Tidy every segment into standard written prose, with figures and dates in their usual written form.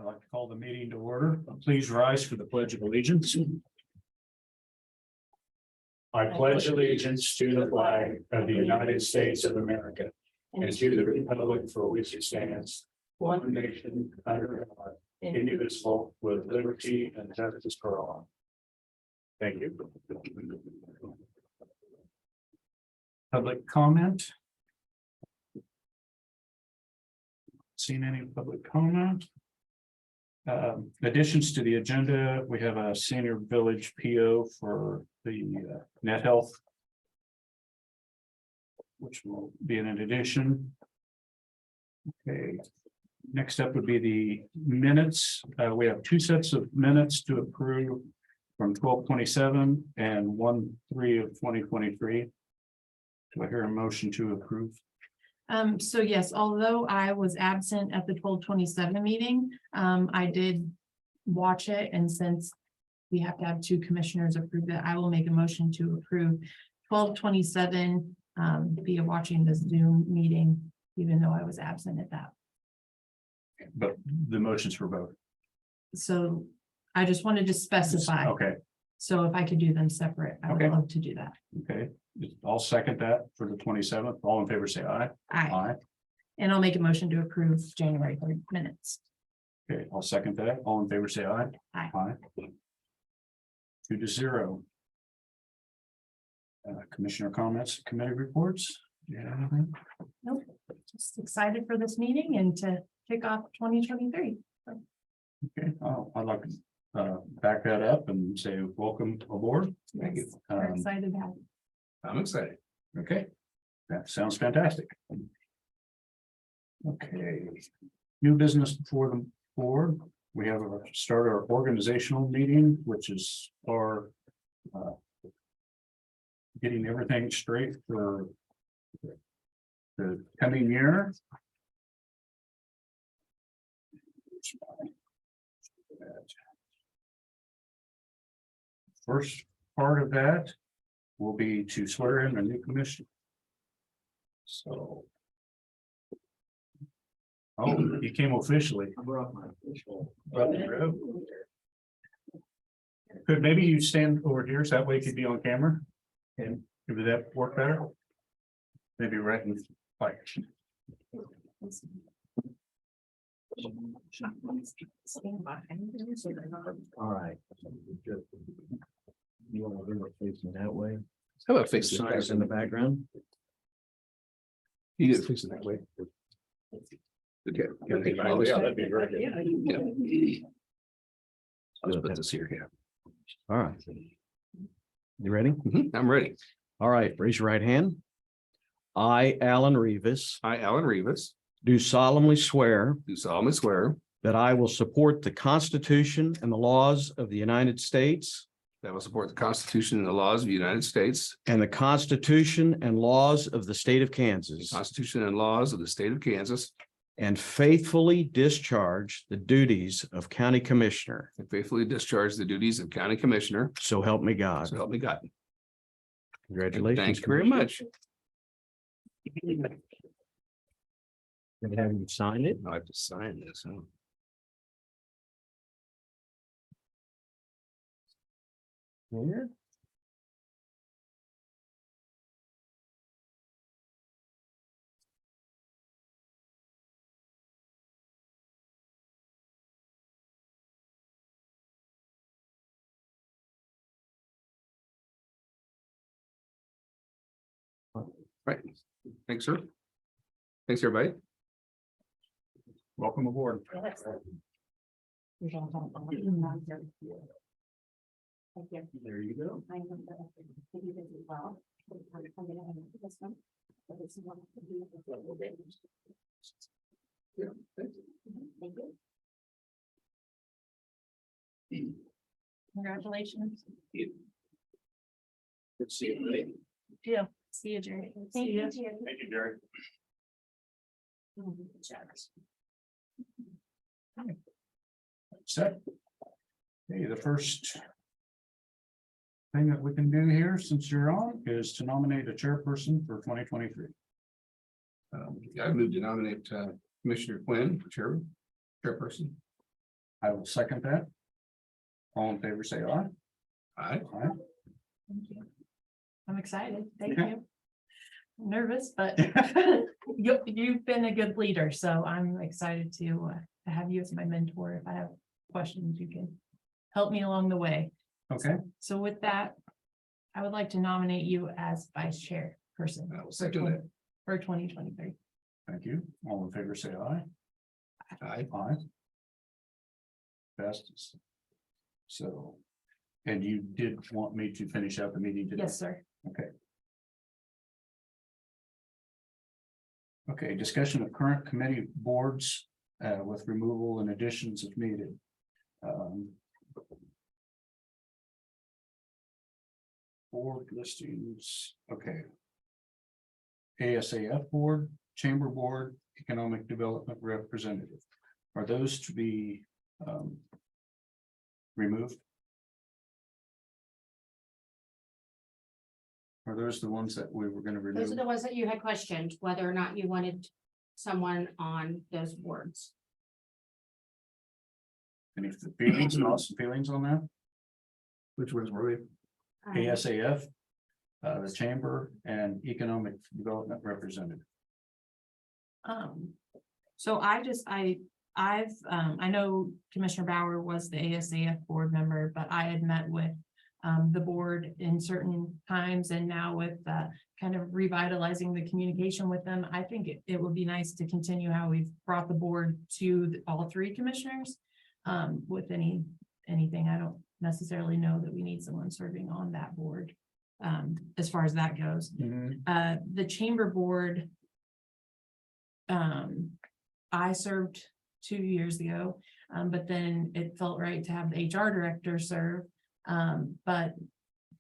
I'd like to call the meeting to order. Please rise for the Pledge of Allegiance. I pledge allegiance to the flag of the United States of America and to the republic for which it stands, one nation under God, indivisible, with liberty and justice for all. Thank you. Public comment? Seen any public comment? Additions to the agenda, we have a senior village PO for the net health, which will be an addition. Okay, next up would be the minutes. We have two sets of minutes to approve from 12/27 and 1/3 of 2023. Do I hear a motion to approve? So yes, although I was absent at the 12/27 meeting, I did watch it, and since we have to have two commissioners approve it, I will make a motion to approve 12/27 via watching the Zoom meeting, even though I was absent at that. But the motions for both. So I just wanted to specify. Okay, So if I could do them separate, I would Okay. love to do that. okay. I'll second that for the 27th. All in favor, say aye. Aye. And I'll make a motion to approve January 3rd minutes. Okay, I'll second that. All in favor, say aye. Aye. Aye. 2-0. Commissioner comments, committee reports? Yeah. Nope, just excited for this meeting and to kick off 2023. Okay, I'd like to back that up and say welcome aboard. Thank you. We're excited to have you. I'm excited. Okay, that sounds fantastic. Okay, new business before the board. We have a start our organizational meeting, which is our getting everything straight for the coming year. First part of that will be to swear in a new commission. So. Oh, he came officially. I brought my official. Could maybe you stand over here so that way you could be on camera? And would that work better? Maybe right in like. All right. You want to look facing that way? How about facing Signs in the background? You get facing that way. Okay. Oh, yeah, that'd be great. Yeah. Let's put this here, yeah. All right. You ready? I'm ready. All right, raise your right hand. I, Alan Rivas, I, Alan Rivas, do solemnly swear do solemnly swear that I will support the Constitution and the laws of the United States that I will support the Constitution and the laws of the United States, and the Constitution and laws of the state of the Kansas, Constitution and laws of the state of Kansas, and faithfully discharge the duties of County Commissioner. and faithfully discharge the duties of County Commissioner. So help me God. So help me God. Congratulations. Thank you very much. Can I have you sign it? I have to sign this. Huh? Here. Right. Thanks, sir. Thanks, everybody. Welcome aboard. There you go. Congratulations. Good to see you. Yeah. See you, Jerry. Thank you. Thank you, Jerry. Set. Okay, the first thing that we can do here, since you're on, is to nominate a chairperson for 2023. I move to nominate Commissioner Quinn, chairperson. I will second that. All in favor, say aye. Aye. Aye. Thank you. I'm excited. Thank Yeah. you. I'm nervous, but you've been a good leader, so I'm excited to have you as my mentor. If I have questions, you can help me along the way. Okay, So with that, I would like to nominate you as vice chair person I will second that. for 2023. thank you. All in favor, say aye. Aye. Aye. Passes. So, and you did want me to finish out the meeting today? Yes, sir. Okay. Okay, discussion of current committee boards with removal and additions if needed. Board listings, okay. K.S.A board, chamber board, economic development representative. Are those to be removed? Are those the ones that we were going to Those remove? are the ones that you had questioned, whether or not you wanted someone on those boards. Any feelings, thoughts and feelings on that? Which ones were we? KSAF, the chamber and economic development representative. So I know Commissioner Bauer was the ASAF board member, but I had met with the board in certain times, and now with kind of revitalizing the communication with them, I think it would be nice to continue how we've brought the board to all three commissioners. With anything, I don't necessarily know that we need someone serving on that board. As far as that goes, the chamber board. I served 2 years ago, but then it felt right to have the HR director serve. But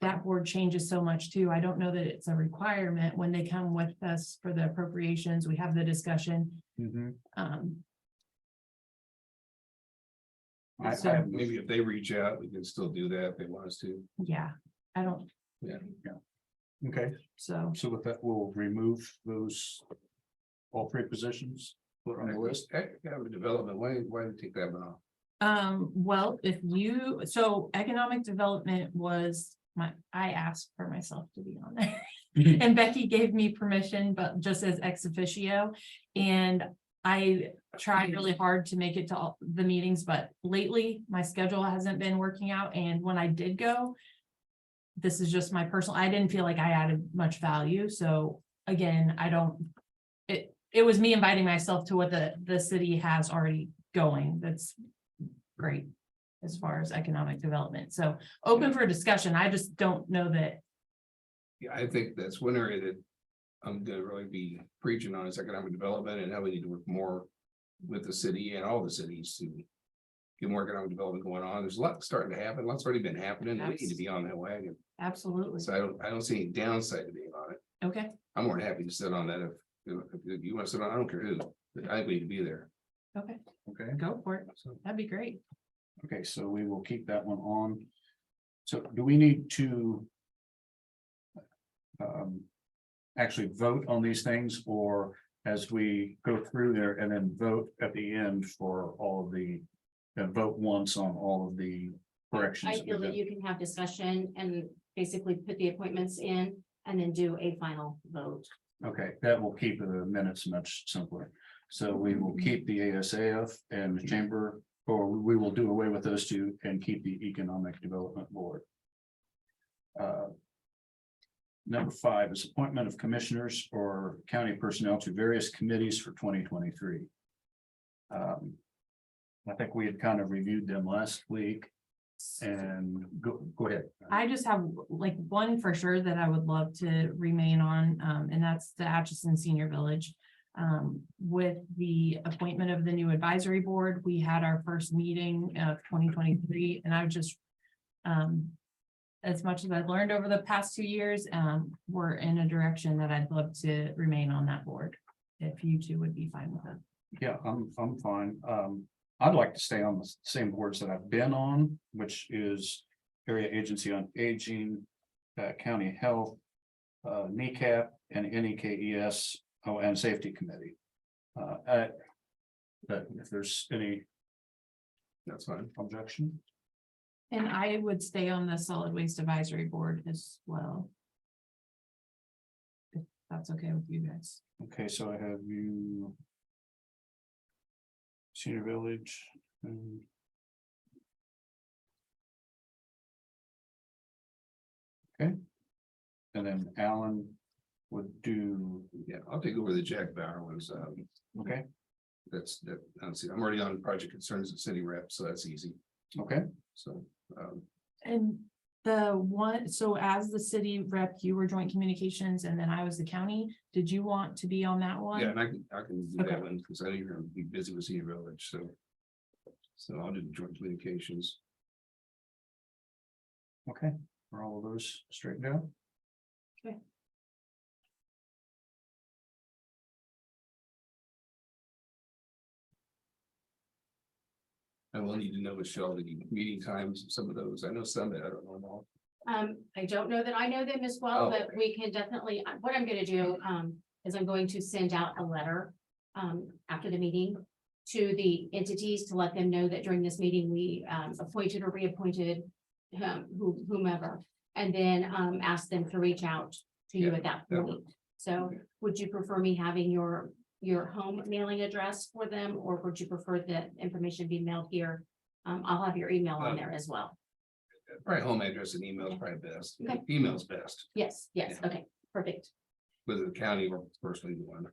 that board changes so much too. I don't know that it's a requirement when they come with us for the appropriations. We have the discussion. So- Maybe if they reach out, we can still do that if they want us to. Yeah, I don't, Okay, so, so with that, we'll remove those. All three positions put on the list. Economic development, why did you take that one off? well, so economic development was I asked for myself to be on there. And Becky gave me permission, but just as ex officio, and I tried really hard to make it to all the meetings, but lately my schedule hasn't been working out, and when I did go, this is just my personal, I didn't feel like I added much value, so again, it was me inviting myself to what the city has already going. That's great as far as economic development, so open for discussion. I just don't know that. Yeah, I think that's one area that I'm gonna really be preaching on is economic development and how we need to work more with the city and all the cities to get more economic development going on. There's a lot starting to happen. Lots already been happening. We need to be on that wagon. Absolutely. So I don't see any downside to being on it. Okay, I'm more than happy to sit on that if you want to sit on, I don't care who, I think we need to be there. okay, Okay, go for it. So That'd be great. okay, so we will keep that one on. So do we need to actually vote on these things, or as we go through there and then vote at the end for all of the, vote once on all of the corrections? I feel that you can have discussion and basically put the appointments in and then do a final vote. Okay, that will keep the minutes much simpler. So we will keep the ASAF and the chamber, or we will do away with those two and keep the economic development board. Number 5 is appointment of commissioners or county personnel to various committees for 2023. I think we had kind of reviewed them last week, and go ahead. I just have like one for sure that I would love to remain on, and that's the Atchison Senior Village. With the appointment of the new advisory board, we had our first meeting of 2023, and I just, as much as I've learned over the past 2 years, we're in a direction that I'd love to remain on that board. If you two would be fine with that. Yeah, I'm fine. I'd like to stay on the same boards that I've been on, which is Area Agency on Aging, County Health, NECAP, and NEKES, and Safety Committee. But if there's any That's fine. Objection? And I would stay on the solid waste advisory board as well. If that's okay with you guys. Okay, so I have you. Senior Village. Okay. And then Alan would do, Yeah, I'll take over the Jack Bauer ones. okay, That's, honestly, I'm already on project concerns of city rep, so that's easy. okay, So, And the one, so as the city rep, you were joint communications and then I was the county. Did you want to be on that one? yeah, and I can do Okay. that one because I know you're gonna be busy with Senior Village, so. So I'll do the joint communications. okay, are all of those straightened out? Okay. I will need to know, Michelle, the meeting times, of some of those. I know some, but I don't know them all. I don't know that I know them as well, Oh, but okay. we can definitely, what I'm gonna do, is I'm going to send out a letter. After the meeting to the entities to let them know that during this meeting, we, appointed or reappointed. Whomever, and then, ask them to reach out to you Yeah, at that that point. So Okay. would you prefer me having your home mailing address for them, or would you prefer that information be mailed here? I'll have your email on there as well. Probably home address and email is probably best. Okay. Email's best, Yes, yes, Yeah. okay, perfect. whether the county or personally the one.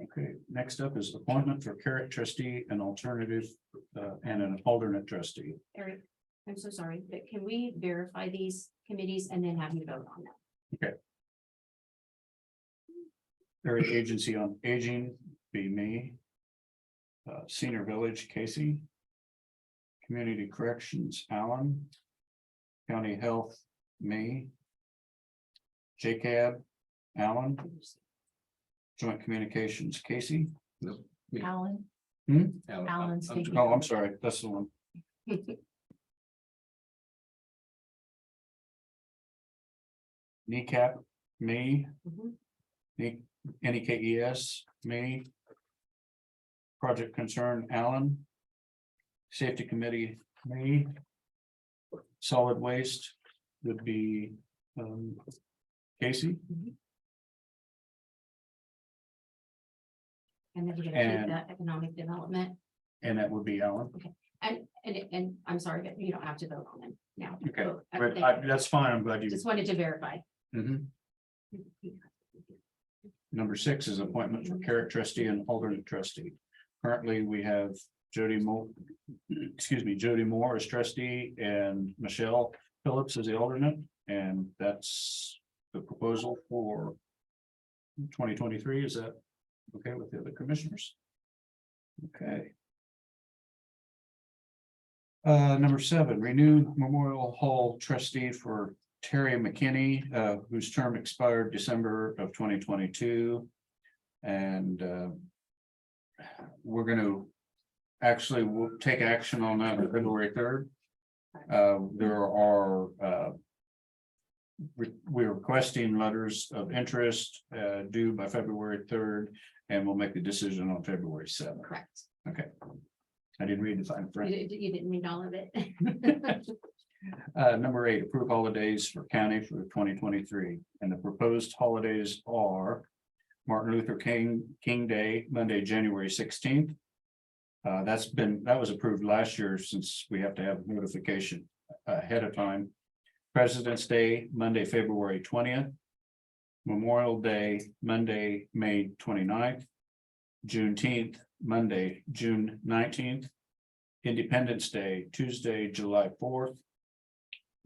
Okay, next up is appointment for carrot trustee and alternative, and an alternate trustee. Eric, I'm so sorry, but can we verify these committees and then have you vote on them? Area Agency on Aging, be me. Senior Village, K.S.A. Community Corrections, Alan. County Health, me. K.S.A, Alan. Joint Communications, K.S.A. Alan, Alan's I'm taking- Oh, I'm sorry, that's the one. Kneecap, me. Mhm. NEKES, me. Project Concern, Alan. Safety Committee, me. Solid Waste would be K.S.A. And then we're gonna And- keep that economic development, And that would be Alan. and I'm sorry, but you don't have to vote on them now. Okay, So, but I that's fine, I'm glad you. just wanted to verify. Mhm. Number 6 is appointment for carrot trustee and alternate trustee. Currently, we have Jody Moore, Jody Moore as trustee and Michelle Phillips as the alternate, and that's the proposal for 2023. Is that okay with the other commissioners? Okay. Number 7, renew Memorial Hall trustee for Terry McKinney, whose term expired December of 2022. And we're gonna we'll take action on that on February 3rd. There are we're requesting letters of interest due by February 3rd, and we'll make the decision on February 7th. Correct. Okay. I didn't read the fine You print. didn't read all of it. Number 8, approve holidays for county for 2023, and the proposed holidays are Martin Luther King Day, Monday, January 16th. That was approved last year, since we have to have notification ahead of time. President's Day, Monday, February 20th. Memorial Day, Monday, May 29th. Juneteenth, Monday, June 19th. Independence Day, Tuesday, July 4th.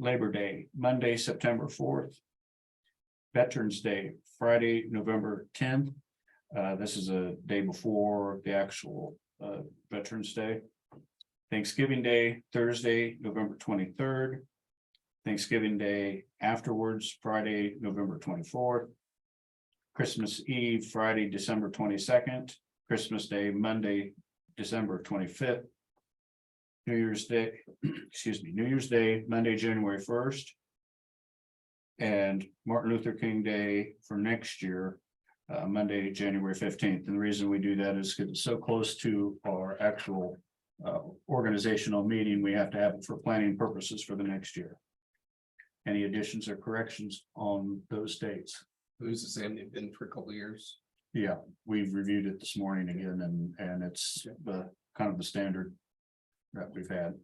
Labor Day, Monday, September 4th. Veterans Day, Friday, November 10th. This is a day before the actual Veterans Day. Thanksgiving Day, Thursday, November 23rd. Thanksgiving Day afterwards, Friday, November 24th. Christmas Eve, Friday, December 22nd. Christmas Day, Monday, December 25th. New Year's Day, New Year's Day, Monday, January 1st. And Martin Luther King Day for next year Monday, January 15th. And the reason we do that is because it's so close to our actual organizational meeting, we have to have it for planning purposes for the next year. Any additions or corrections on those dates? It was the same, they've been for a couple of years. Yeah, we've reviewed it this morning again, and it's the kind of the standard that we've had.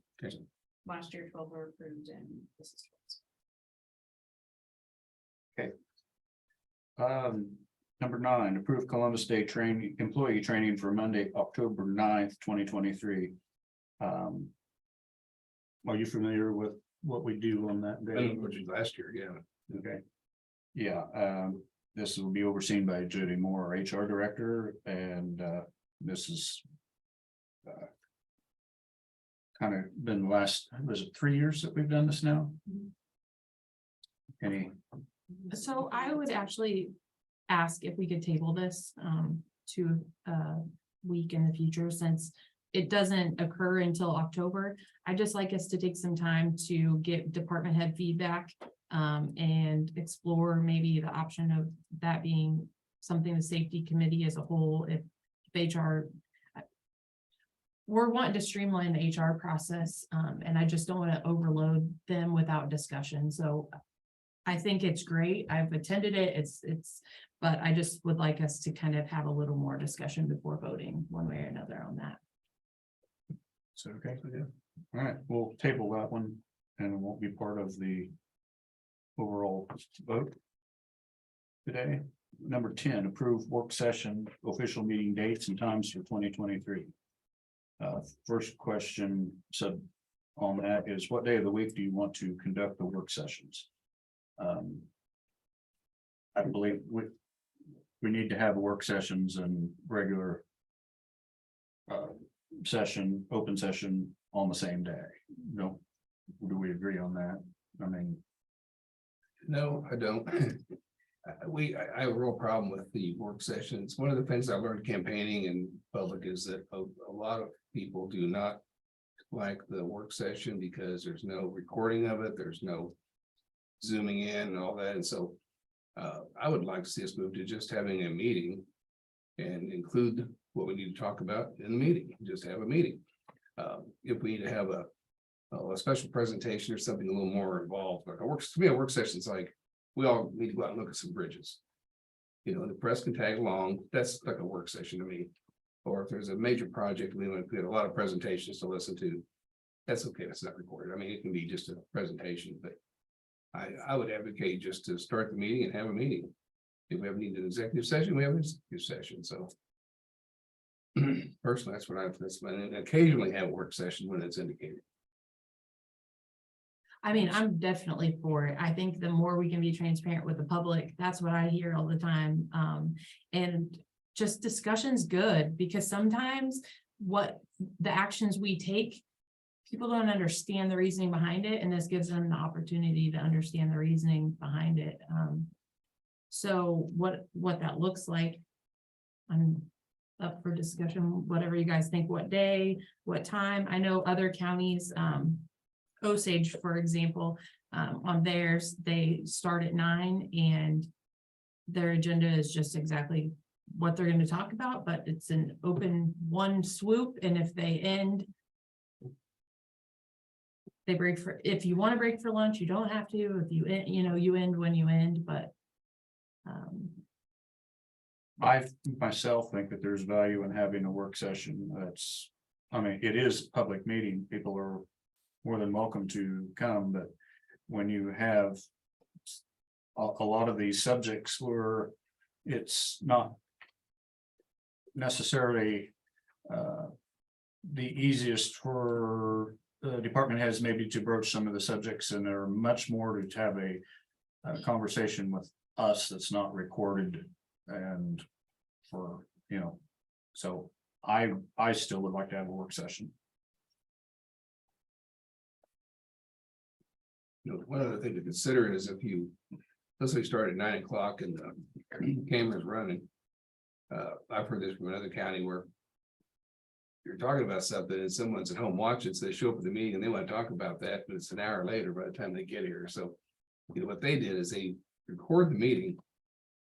Last year 12 were approved and this is. Number 9, approve Columbus Day employee training for Monday, October 9th, 2023. Are you familiar with what we do on that I day? don't know what you did last year, yeah. Okay. Yeah, this will be overseen by Judy Moore, our HR director, and this is kind of been the last, was it 3 years that we've done this now? Any, So I would actually ask if we could table this to a week in the future, since it doesn't occur until October. I'd just like us to take some time to get department head feedback and explore maybe the option of that being something the safety committee as a whole, if HR. We're wanting to streamline the HR process, and I just don't want to overload them without discussion. So I think it's great. I've attended it. But I just would like us to kind of have a little more discussion before voting one way or another on that. so okay, yeah, all right, we'll table that one, and it won't be part of the overall vote today. Number 10, approve work session, official meeting dates and times for 2023. First question said on that is, what day of the week do you want to conduct the work sessions? I believe we need to have work sessions and regular session, open session on the same day. No, do we agree on that? I mean, No, I don't. I have a real problem with the work sessions. One of the things I learned campaigning in public is that a lot of people do not like the work session because there's no recording of it, there's no zooming in and all that, and so I would like to see us move to just having a meeting and include what we need to talk about in the meeting, just have a meeting. If we need to have a special presentation or something a little more involved, like to me, a work session is like, we all need to go out and look at some bridges. You know, the press can tag along, that's like a work session to me. Or if there's a major project, we have a lot of presentations to listen to. That's okay, that's not recorded. I mean, it can be just a presentation, but I would advocate just to start the meeting and have a meeting. If we ever need an executive session, we have an executive session, so. Personally, that's what and occasionally have a work session when it's indicated. I mean, I'm definitely for it. I think the more we can be transparent with the public, that's what I hear all the time. And just discussion's good, because sometimes what the actions we take, people don't understand the reasoning behind it, and this gives them the opportunity to understand the reasoning behind it. So what that looks like, I'm up for discussion, whatever you guys think, what day, what time. I know other counties, Osage, for example, on theirs, they start at 9 and their agenda is just exactly what they're going to talk about, but it's an open one swoop. And if they end, they break for, if you want to break for lunch, you don't have to. If you end, you end when you end, but I myself think that there's value in having a work session. That's, I mean, it is a public meeting. People are more than welcome to come, but when you have a lot of these subjects where it's not necessarily the easiest for the department heads maybe to broach some of the subjects, and they're much more to have a conversation with us that's not recorded, and for, so I still would like to have a work session. One other thing to consider is if you, let's say you start at 9 o'clock and the camera's running. I've heard this from another county where you're talking about something and someone's at home watching, so they show up at the meeting and they want to talk about that, but it's an hour later by the time they get here. So, what they did is they record the meeting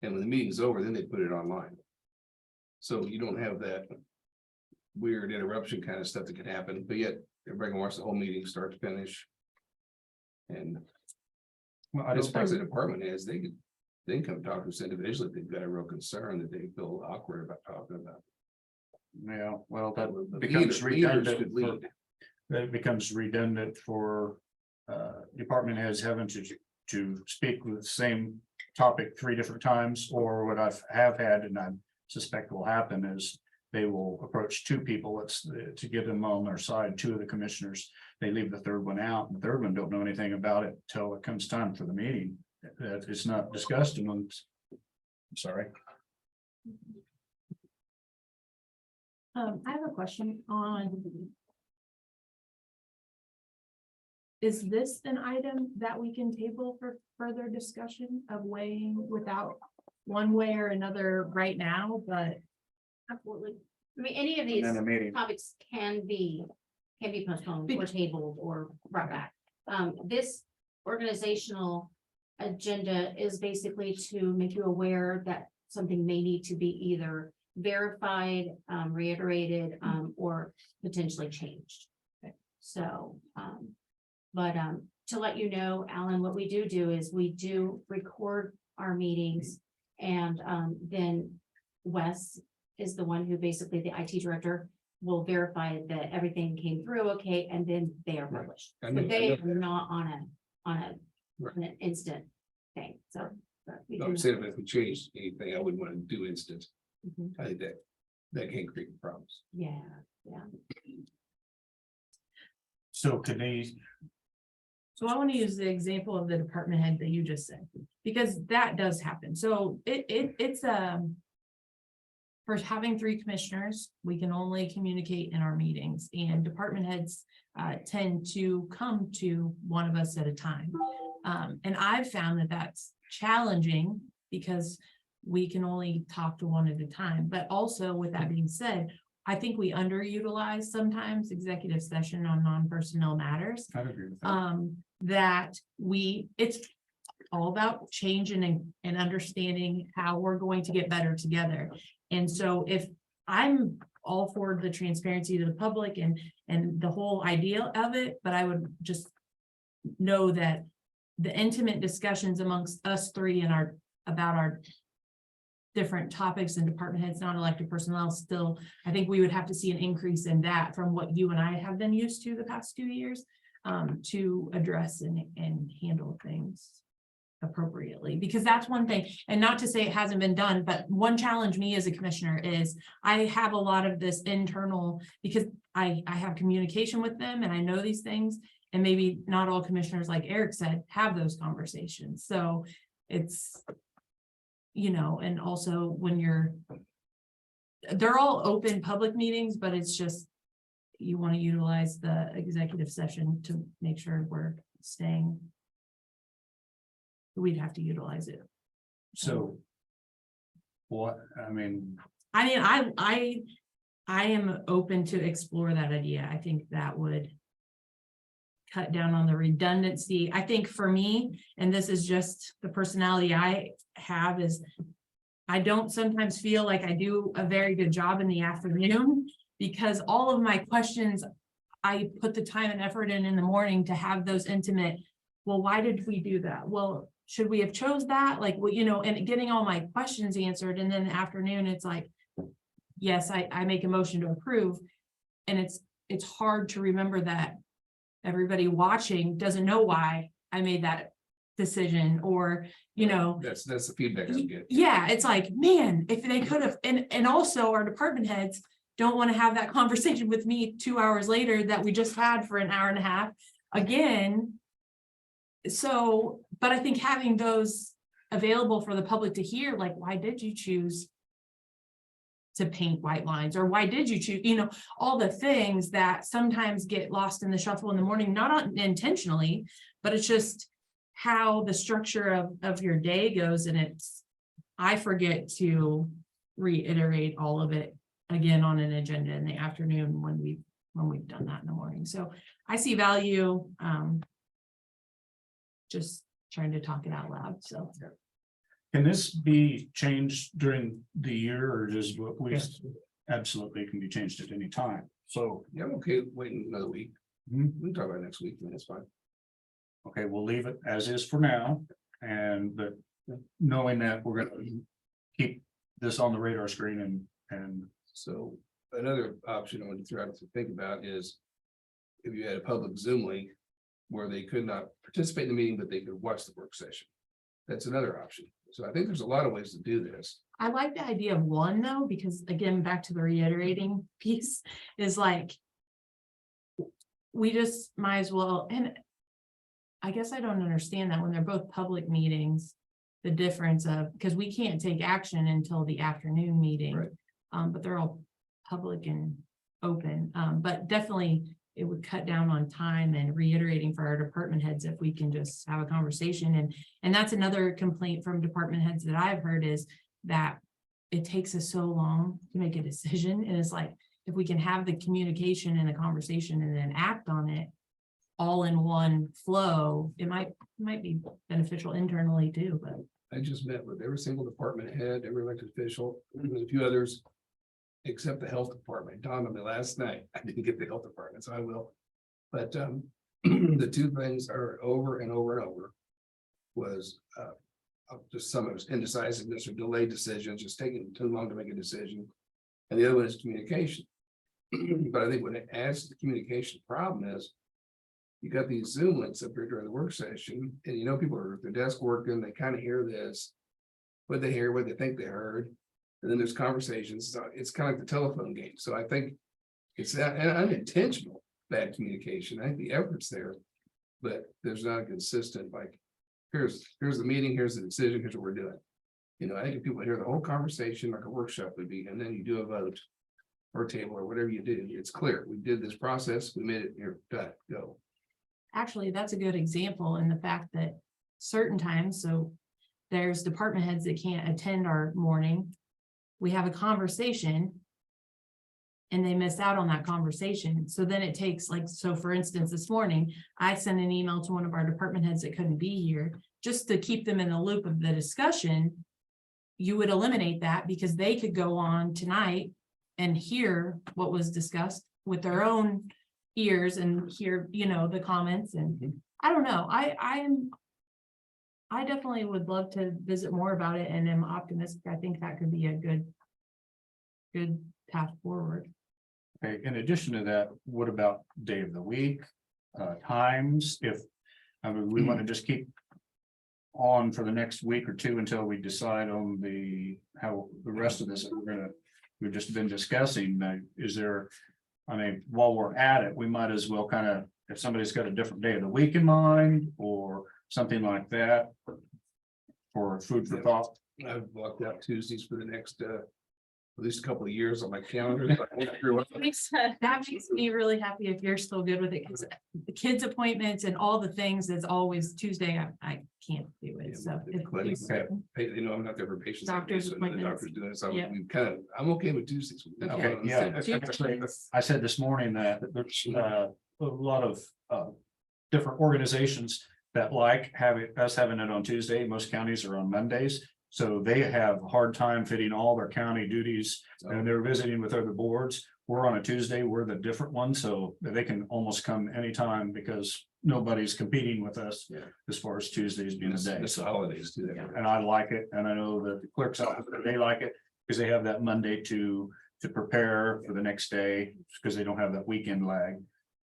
And when the meeting's over, then they put it online. So you don't have that weird interruption kind of stuff that could happen, but yet everybody can watch the whole meeting start to finish. And Well, I as don't far as the think, department is, they can come talk to us individually if they've got a real concern that they feel awkward about talking about. yeah, well, that But becomes leaders redundant. could for- lead. That becomes redundant for department heads having to speak with the same topic 3 different times, or what have had, and I suspect will happen is they will approach 2 people, to get them on their side, 2 of the commissioners. They leave the 3rd one out, and the 3rd one don't know anything about it till it comes time for the meeting. That it's not discussed amongst. I'm sorry. I have a question on. Is this an item that we can table for further discussion of weighing without one way or another right now, but Absolutely. I mean, any of And these then a meeting. topics can be postponed or tabled or brought back. This organizational agenda is basically to make you aware that something may need to be either verified, reiterated, or potentially changed. So, to let you know, Alan, what we do is we do record our meetings, and then Wes is the one who basically, the IT director, will verify that everything came through okay, and then they are published. I So know- I they know are not on an Right. instant thing, so. but we No, can- I'm saying if we change anything, I wouldn't want to do instant. Mhm. I think that can create problems. Yeah, So can they, so I want to use the example of the department head that you just said, because that does happen. So it's for having 3 commissioners, we can only communicate in our meetings, and department heads tend to come to one of us at a time. And I've found that that's challenging because we can only talk to one at a time. But also, with that being said, I think we underutilize sometimes executive session on non-personnel matters. I agree with that. That it's all about changing and understanding how we're going to get better together. And so if I'm all for the transparency to the public and the whole idea of it, but I would just know that the intimate discussions amongst us 3 and about our different topics and department heads, non-elected personnel, still, I think we would have to see an increase in that from what you and I have been used to the past 2 years, to address and handle things appropriately, because that's one thing. And not to say it hasn't been done, but one challenge me as a commissioner is I have a lot of this internal, because I have communication with them and I know these things, and maybe not all commissioners, like Eric said, have those conversations. So it's, and also when they're all open public meetings, but it's just, you want to utilize the executive session to make sure we're staying. We'd have to utilize it. So. What, I mean, I am open to explore that idea. I think that would cut down on the redundancy. I think for me, and this is just the personality I have, is I don't sometimes feel like I do a very good job in the afternoon, because all of my questions, I put the time and effort in the morning to have those intimate, well, why did we do that? Well, should we have chose that? Like, well, and getting all my questions answered. And then in the afternoon, it's like, yes, I make a motion to approve. And it's hard to remember that everybody watching doesn't know why I made that decision, or, That's the feedback I get. yeah, it's like, man, if they could have, and also our department heads don't want to have that conversation with me 2 hours later that we just had for an hour and a half again. So, but I think having those available for the public to hear, like, why did you choose to paint white lines, or why did you choose, all the things that sometimes get lost in the shuffle in the morning, not intentionally, but it's just how the structure of your day goes. And I forget to reiterate all of it again on an agenda in the afternoon when we've done that in the morning. So I see value, just trying to talk it out loud. So Can this be changed during the year or just what we Yes. absolutely can be changed at any time? So, Yeah, I'm okay waiting another week. Mhm. We can talk about it next week, that's fine. okay, we'll leave it as is for now. And but knowing that we're gonna keep this on the radar screen and So another option I want to throw out to think about is. If you had a public Zoom link where they could not participate in the meeting, but they could watch the work session. That's another option. So I think there's a lot of ways to do this. I like the idea of one though, because again, back to the reiterating piece is like. We just might as well, and. I guess I don't understand that when they're both public meetings. The difference of, because we can't take action until the afternoon meeting. Right. But they're all public and open, but definitely. It would cut down on time and reiterating for our department heads if we can just have a conversation and that's another complaint from department heads that I've heard is that. It takes us so long to make a decision and it's like, if we can have the communication and the conversation and then act on it. All in one flow, it might be beneficial internally too, but. I just met with every single department head, every elected official, and a few others. Except the health department. It dawned on me last night. I didn't get the health department, so I will. But the two things are over and over and over. Was just some of it's indecisiveness or delayed decisions, just taking too long to make a decision. And the other one is communication. But I think when it adds to the communication problem is. You got these Zoom links up here during the work session, and you know, people are at their desk working, they kind of hear this. What they hear, what they think they heard. And then there's conversations, so it's kind of like the telephone game, so I think. It's that unintentional bad communication, I think the effort's there. But there's not a consistent, like, here's the meeting, here's the decision, here's what we're doing. You know, I think if people hear the whole conversation like a workshop would be, and then you do a vote. Or table or whatever you do, it's clear, we did this process, we made it here, done, go. Actually, that's a good example in the fact that certain times, so there's department heads that can't attend our morning. We have a conversation. And they miss out on that conversation. So then it takes like, so for instance, this morning, I sent an email to one of our department heads that couldn't be here, just to keep them in the loop of the discussion. You would eliminate that because they could go on tonight and hear what was discussed with their own ears and hear, the comments and I don't know, I definitely would love to visit more about it and am optimistic. I think that could be a good path forward. okay, in addition to that, what about day of the week? Times, if, I mean, we want to just keep. On for the next week or two until we decide on how the rest of this, we've just been discussing, is there? I mean, while we're at it, we might as well kind of, if somebody's got a different day of the week in mind or something like that. For food for thought. I've blocked out Tuesdays for the next, at least a couple of years on my calendar. That makes me really happy if you're still good with it, because the kids' appointments and all the things, it's always Tuesday, I can't do it, so. Clinics, you know, I'm not there for patients. Doctor's so the appointments. Doctor's doing it, so Yep. I'm okay with Tuesdays. Okay, yeah. Tuesday. I said this morning that there's a lot of different organizations that like having it on Tuesday. Most counties are on Mondays. So they have a hard time fitting all their county duties and they're visiting with other boards. We're on a Tuesday, we're the different one, so they can almost come anytime because nobody's competing with us. Yeah. As far as Tuesdays being the day. It's the holidays too. And I like it, and I know that the clerk's office, they like it, because they have that Monday to prepare for the next day, because they don't have that weekend lag.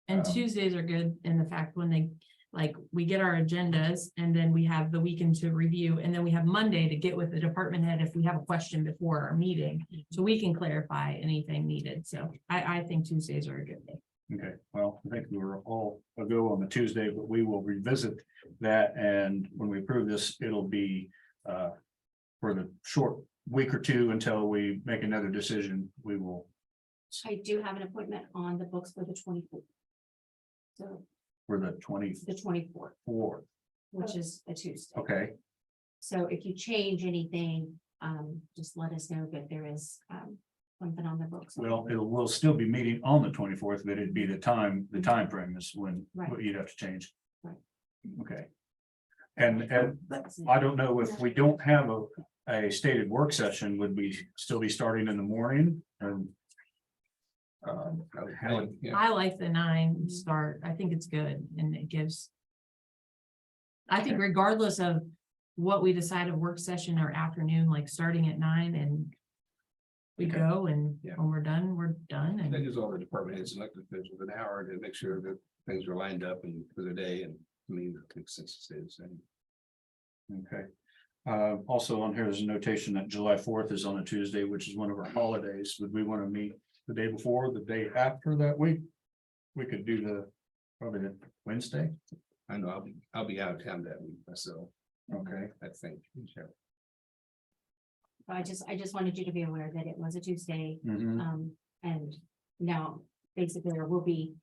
And Tuesdays are good in the fact when they, like, we get our agendas and then we have the weekend to review, and then we have Monday to get with the department head if we have a question before our meeting. So we can clarify anything needed. So I think Tuesdays are a good day. Okay, well, I think we were all a go on the Tuesday, but we will revisit that, and when we approve this, it'll be for the short week or two until we make another decision, we will. I do have an appointment on the books for the 24th. So For the 24th, the 24th, which is a Tuesday. okay, So if you change anything, just let us know that there is something on the books. well, we'll still be meeting on the 24th, but it'd be the time frame is when Right. what you'd have to change. Right. Okay. And I don't know if we don't have a stated work session, would we still be starting in the morning and? Yeah. I like the 9 start. I think it's good and it gives. I think regardless of what we decide of work session or afternoon, like starting at 9 and. We Okay. go and Yeah. when we're done That and gives all the department heads and elected officials an hour to make sure that things are lined up and for the day, and I mean, it makes sense to stay the same. Okay. Also on here is a notation that July 4th is on a Tuesday, which is one of our holidays. Would we want to meet the day before, the day after that week? We could do probably the Wednesday. I know I'll be out of town that week myself, Okay. I think. I just wanted you to be aware that it was a Tuesday, Mhm. and now basically it will be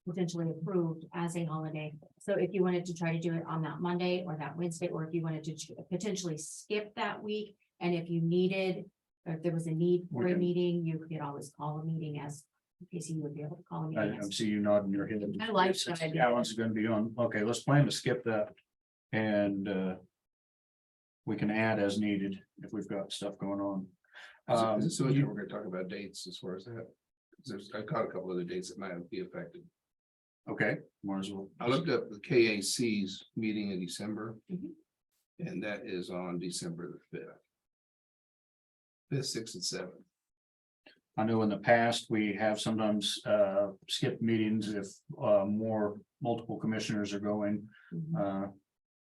potentially approved as a holiday. So if you wanted to try to do it on that Monday or that Wednesday, or if you wanted to potentially skip that week, and if you needed, or if there was a need for a Okay. meeting, you could always call a meeting as, Casey would be able to call a I meeting. see you nodding your head. I like that idea. Alan's gonna be on. Okay, let's plan to skip that. And we can add as needed if we've got stuff going on. Is it so you- we're gonna talk about dates as far as that? 'Cause I caught a couple other dates that might be affected. Okay, might as well. I looked up the K.A.C.'s meeting in December. Mhm. And that is on December the 5th. 5th, 6th, and 7th. I know in the past, we have sometimes skipped meetings if multiple commissioners are going. Mhm.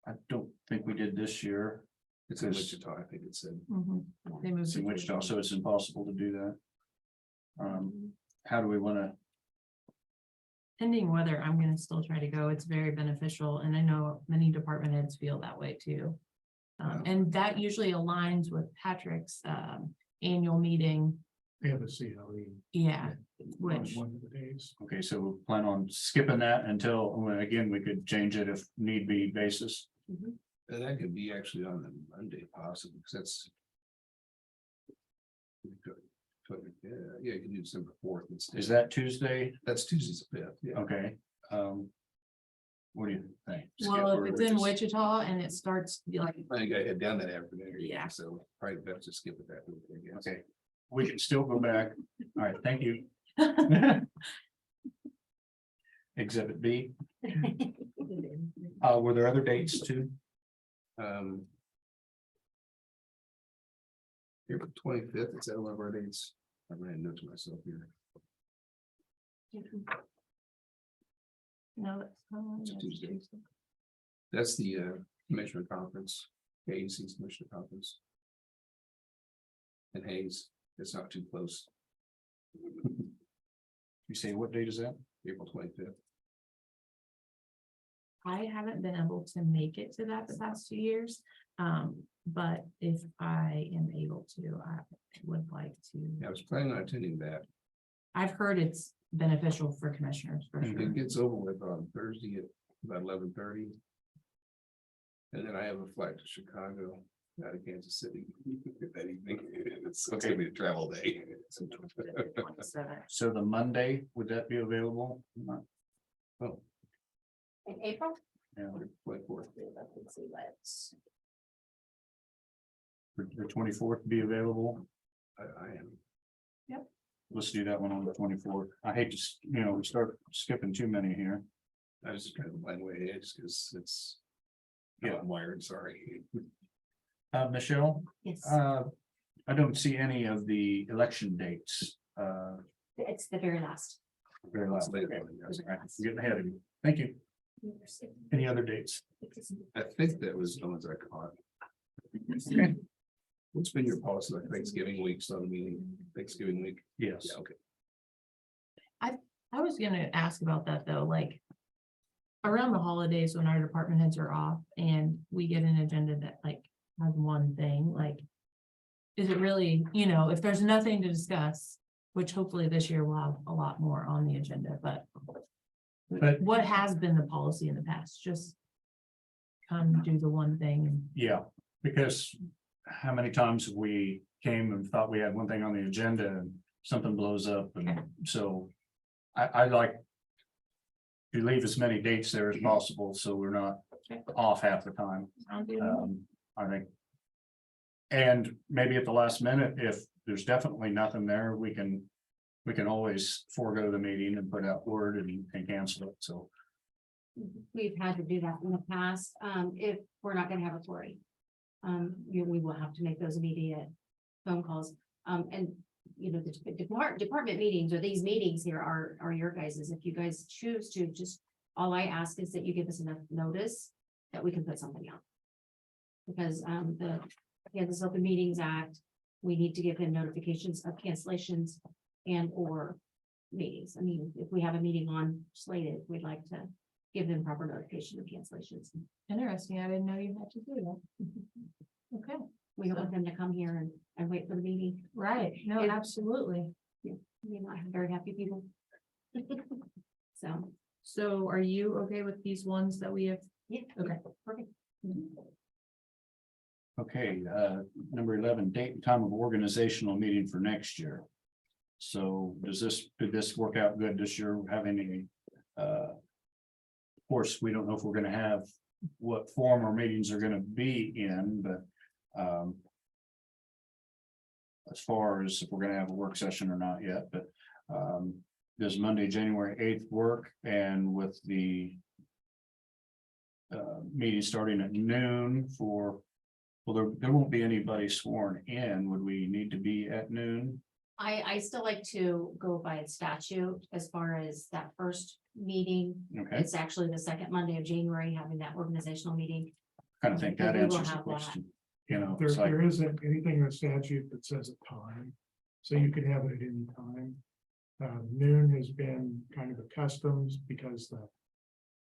I don't think we did this year. It's in Because- Wichita, I think it said. Mhm. They moved It's in it. Wichita, so it's impossible to do that. How do we want to? Pending weather, I'm gonna still try to go. It's very beneficial and I know many department heads feel that way too. And that usually aligns with Patrick's annual meeting. We have a CLE. Yeah, which, of the days. Okay, so we'll plan on skipping that until, well, again, we could change it if need be basis. And that could be actually on the Monday possibly, because that's. Yeah, you can do December 4th instead. Is that Tuesday? That's Tuesday's the 5th, yeah. Okay. What do you think? well, Skip or if it's we in just- Wichita and it starts like, I gotta head down that afternoon. Yeah. So probably best to skip it that week, I guess. Okay, we can still go back. All right, thank you. Exhibit B, were there other dates too? April 25th, it's at one of our dates. I ran a note to myself here. no, that's. It's a Tuesday. That's the commissioner conference, K.S.A. commissioner conference. And Hayes, it's not too close, You say what date is that? April 25th. I haven't been able to make it to that the past 2 years. But if I am able to, I would like to. I was planning on attending that. I've heard it's beneficial for commissioners for sure. It gets over with on Thursday at about 11:30. And then I have a flight to Chicago, out of Kansas City that evening. It's gonna be a travel day. 27. So the Monday, would that be available? Oh, In April? Yeah, 24th. Let's see, let's. the 24th be available. I am. Let's do that one on the 24th. I hate to, we start skipping too many here. I was just trying to plan way ahead just because it's. Yeah. I'm wired, sorry. Michelle, Yes, I don't see any of the election dates. it's the very last. Very last. Later Okay. on, yes. All right, I'm getting ahead of you. Thank you. Any other dates? I think that was the ones I caught. Okay. What's been your policy like Thanksgiving week, so meeting Thanksgiving week? Yes. Yeah, okay. I was gonna ask about that though, like. Around the holidays when our department heads are off and we get an agenda that like has one thing, like. Is it really, if there's nothing to discuss, which hopefully this year we'll have a lot more on the agenda, but. But- What has been the policy in the past? Just. Come do the one thing and. Yeah, because how many times have we came and thought we had one thing on the agenda and something blows up Okay. and so. I like. To leave as many dates there as possible, so we're not Okay. off half the time. Sounds good. I think. And maybe at the last minute, if there's definitely nothing there, we can always forego the meeting and put out word and cancel it, so. We've had to do that in the past, if we're not gonna have a query. We will have to make those immediate phone calls, and, you know, the department meetings or these meetings here are your guys's. If you guys choose to, just, all I ask is that you give us enough notice that we can put something out. Because, the Kansas Open Meetings Act, we need to give them notifications of cancellations and or meetings. I mean, if we have a meeting on slated, we'd like to give them proper notification of cancellations. Interesting. I didn't know you had to do that. Okay, We don't want them to come here and wait for the meeting. right. No, If- absolutely. We not have very happy people. So, So are you okay with these ones that we have? yeah. Okay. Perfect. Okay, number 11, date and time of organizational meeting for next year. So did this work out good this year, having any, of course, we don't know if we're gonna have what form our meetings are gonna be in, but, as far as if we're gonna have a work session or not yet, but, does Monday, January 8th work? And with the meeting starting at noon for, well, there won't be anybody sworn in. Would we need to be at noon? I still like to go by statute as far as that first meeting. Okay, It's actually the second Monday of January, having that organizational meeting. kind of think that We will answers the have that. question. You know, There, it's like, there isn't anything in the statute that says a time, so you could have it at any time. Noon has been kind of a custom because the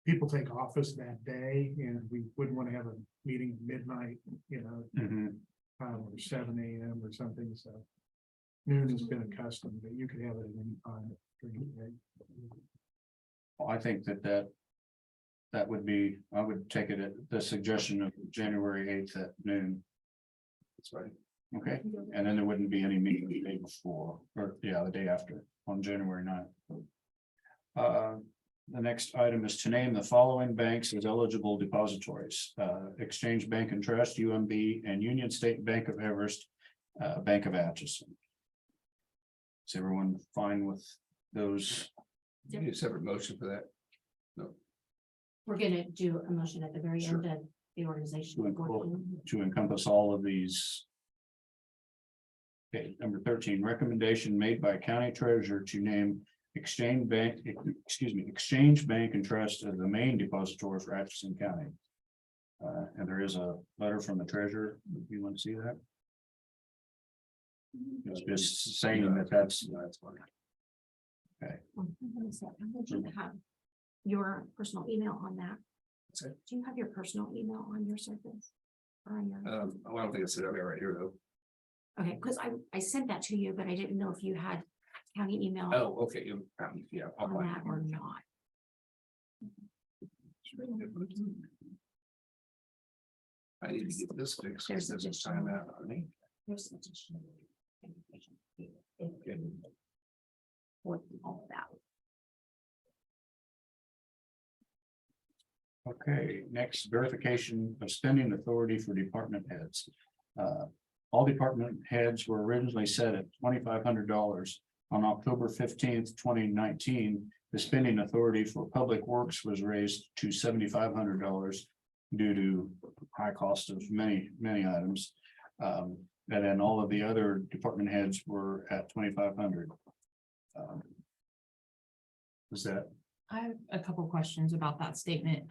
people take office that day, and we wouldn't want to have a meeting at midnight, you know, mhm. or 7 AM or something, so. Noon has been a custom, but you could have it at any time during the day. I think that would be, I would take it at the suggestion of January 8th at noon. That's right. Okay, and then there wouldn't be any meeting the day before, or yeah, the day after, on January 9th. The next item is to name the following banks as eligible depositories: Exchange Bank and Trust, UMB, and Union State Bank of Everest, Bank of Atchison. Is everyone fine with those? You need a separate motion for that. We're gonna do a motion at the very Sure. end of the organization. To to encompass all of these. Okay, number 13, recommendation made by county treasurer to name Exchange Bank and Trust as the main depository for Atchison County. And there is a letter from the treasurer. If you want to see that, it's just saying that's fine. Would you have your personal email on that? What's that? Do you have your personal email on your surface? Or on your? I don't think it's it right here, though. Okay, because I sent that to you, but I didn't know if you had county email Oh, okay, yeah. I'll on find that or not. I need to get this fixed. There's There's a additional- time out on me. There's additional information. For all of that. Okay, next, verification of spending authority for department heads. All department heads were originally set at $2,500. On October 15th, 2019, the spending authority for public works was raised to $7,500 due to high cost of many items. And then all of the other department heads were at 2,500. Is that? I have a couple questions about that statement.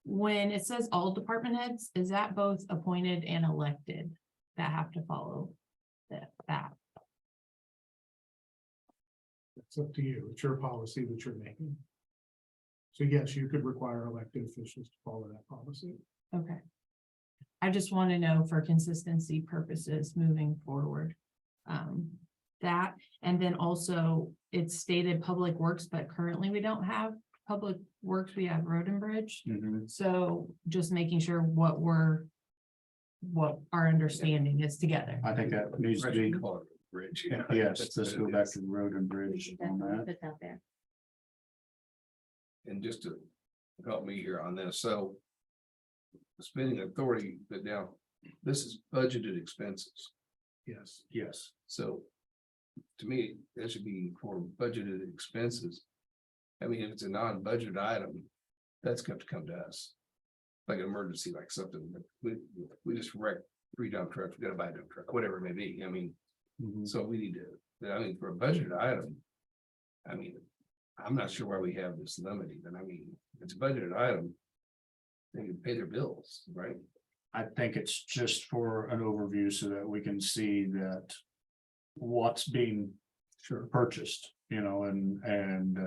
When it says all department heads, is that both appointed and elected that have to follow that? It's up to you. It's your policy that you're making. So yes, you could require elected officials to follow that policy. Okay. I just want to know for consistency purposes moving forward. That, and then also it's stated public works, but currently we don't have public works, we have road and bridge. Mhm. So just making sure what our understanding is together. I think that needs to be, Bridge. yes, let's go back to the road and bridge on that. Put that there. And just to help me here on this, so spending authority, but now this is budgeted expenses. Yes. Yes. So to me, that should be for budgeted expenses. I mean, if it's a non-budget item, that's got to come to us. Like an emergency, like something, we just wrecked 3 dump trucks, we gotta buy a dump truck, whatever it may be. I mean, Mhm. so we need to, I mean, for a budget item. I mean, I'm not sure why we have this limiting, but I mean, it's a budgeted item. They can pay their bills, right? I think it's just for an overview so that we can see that what's being purchased, and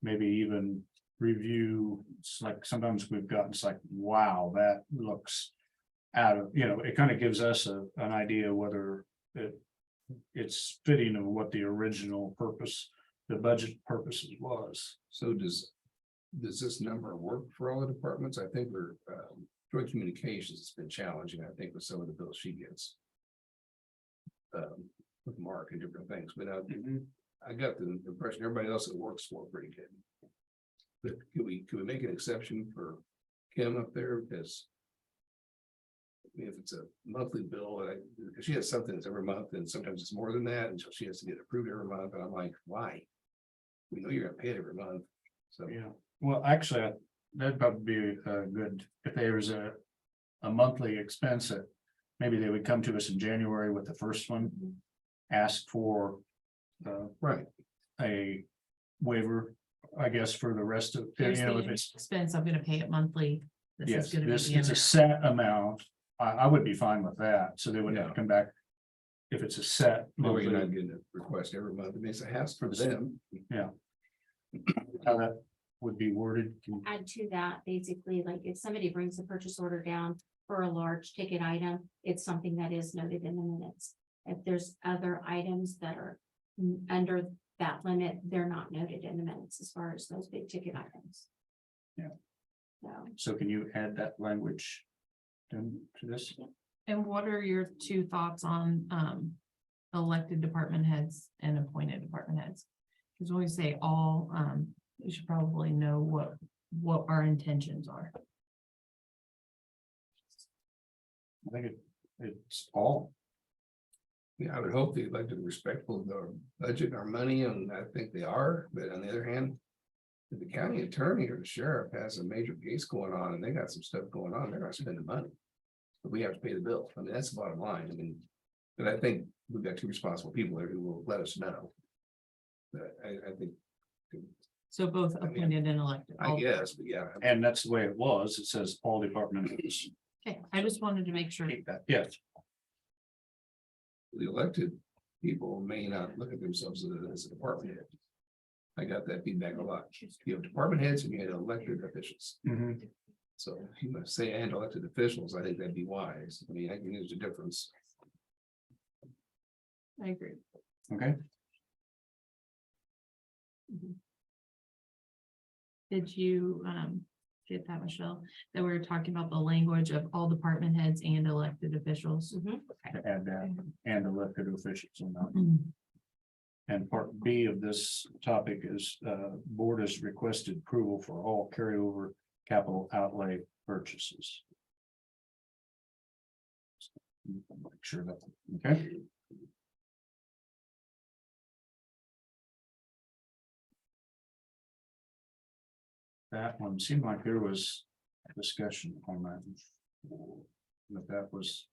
maybe even review. It's like sometimes we've gotten, it's like, wow, that looks out of, it kind of gives us an idea whether it's fitting of what the original purpose, the budget purposes was. So does this number work for all the departments? I think we're, joint communications has been challenging, I think, with some of the bills she gets. With Mark and different things, but I got the impression everybody else that works for pretty good. But could we make an exception for Kim up there, because I mean, if it's a monthly bill, if she has something that's every month, and sometimes it's more than that, and so she has to get approved every month, and I'm like, why? We know you're gonna pay it every month, so. Yeah, well, actually, that'd probably be good if there was a monthly expense that maybe they would come to us in January with the first one, ask for Right. a waiver, I guess, for the rest of, Here's the if it's, expense, I'm gonna pay it monthly. This yes, is gonna be this the is a amount. set amount. I would be fine with that, so they wouldn't have to Yeah. come back. If it's a set. No, you're not monthly, getting a request every month. I mean, it's a hassle for them. How that would be worded. Add to that, basically, like if somebody brings a purchase order down for a large ticket item, it's something that is noted in the minutes. If there's other items that are under that limit, they're not noted in the minutes as far as those big ticket items. Yeah. So, So can you add that language to this? And what are your 2 thoughts on elected department heads and appointed department heads? Because when we say all, we should probably know what our intentions are. I think it's all. Yeah, I would hope the elected are respectful of our budget, our money, and I think they are, but on the other hand. If the county attorney or the sheriff has a major case going on and they got some stuff going on, they're not spending money. But we have to pay the bill. I mean, that's the bottom line. I mean, but I think we've got 2 responsible people there who will let us know. But I think, So both I mean, appointed and elected. I all- guess, but yeah. And that's the way it was. It says all department heads. Okay, I just wanted to make sure. Keep that. Yes. The elected people may not look at themselves as a department head. I got that feedback a lot. You have department heads and you have elected officials. Mhm. So if you must say and elected officials, I think that'd be wise. I mean, I can use the difference. I agree. Okay. Did you get that, Michelle? That we were talking about the language of all department heads and elected officials. To add that and elected officials and not. Mm. And part B of this topic is, board has requested approval for all carryover capital outlay purchases. Make sure that, okay. That one seemed like there was a discussion on that. But that was,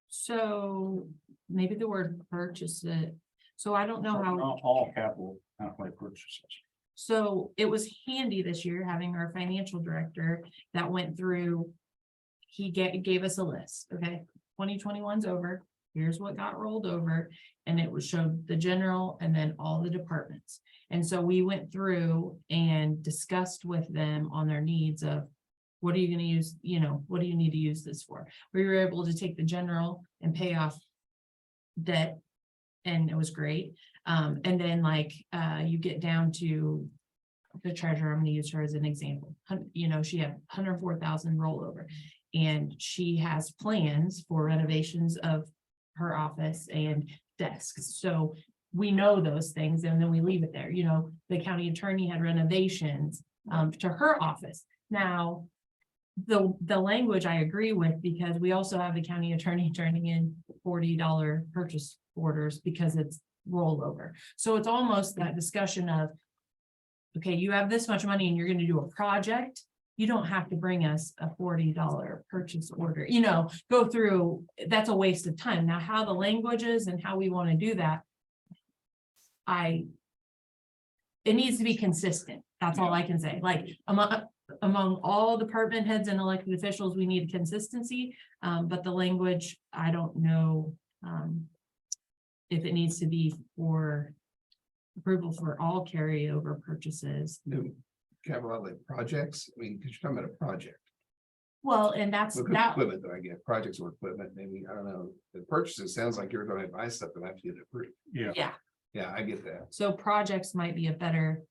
So maybe the word purchase it. So I don't know how, not all capital outlay purchases. so it was handy this year having our financial director that went through. He gave us a list, okay, 2021's over, here's what got rolled over, and it was showed the general and then all the departments. And so we went through and discussed with them on their needs of. What are you gonna use, what do you need to use this for? We were able to take the general and pay off debt. And it was great. And then you get down to the treasurer, I'm gonna use her as an example. She had 104,000 rollover. And she has plans for renovations of her office and desks. So we know those things and then we leave it there. The county attorney had renovations to her office. Now, the language I agree with, because we also have the county attorney turning in $40 purchase orders because it's rollover. So it's almost that discussion of, okay, you have this much money and you're gonna do a project. You don't have to bring us a $40 purchase order, go through, that's a waste of time. Now, how the language is and how we want to do that. It needs to be consistent. That's all I can say. Like among all department heads and elected officials, we need consistency. But the language, I don't know if it needs to be for approval for all carryover purchases. Do you have a lot like projects? I mean, because you're talking about a project. Well, and that's Look that. at equipment that I get, projects or equipment, maybe, I don't know. The purchases sounds like you're going to buy stuff and have to get it approved. Yeah, Yeah, Yeah, I get that. so projects might be a better,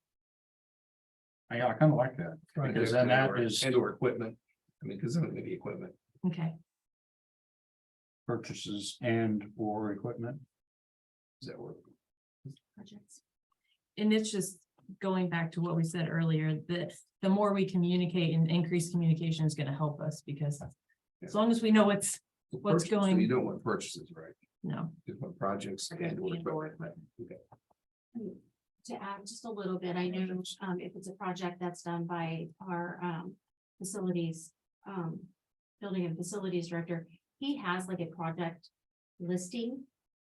I kind of like that, because then that is And or equipment. I mean, because then it may be equipment. okay. purchases and or equipment. Does that work? Projects. And it's just going back to what we said earlier, that the more we communicate and increase communication is gonna help us, because as long as we know what's Purchases, so going- You don't want purchases, right? no. Just want projects and or equipment. Okay. To add just a little bit, I know, if it's a project that's done by our, facilities, building and facilities director, he has like a project listing.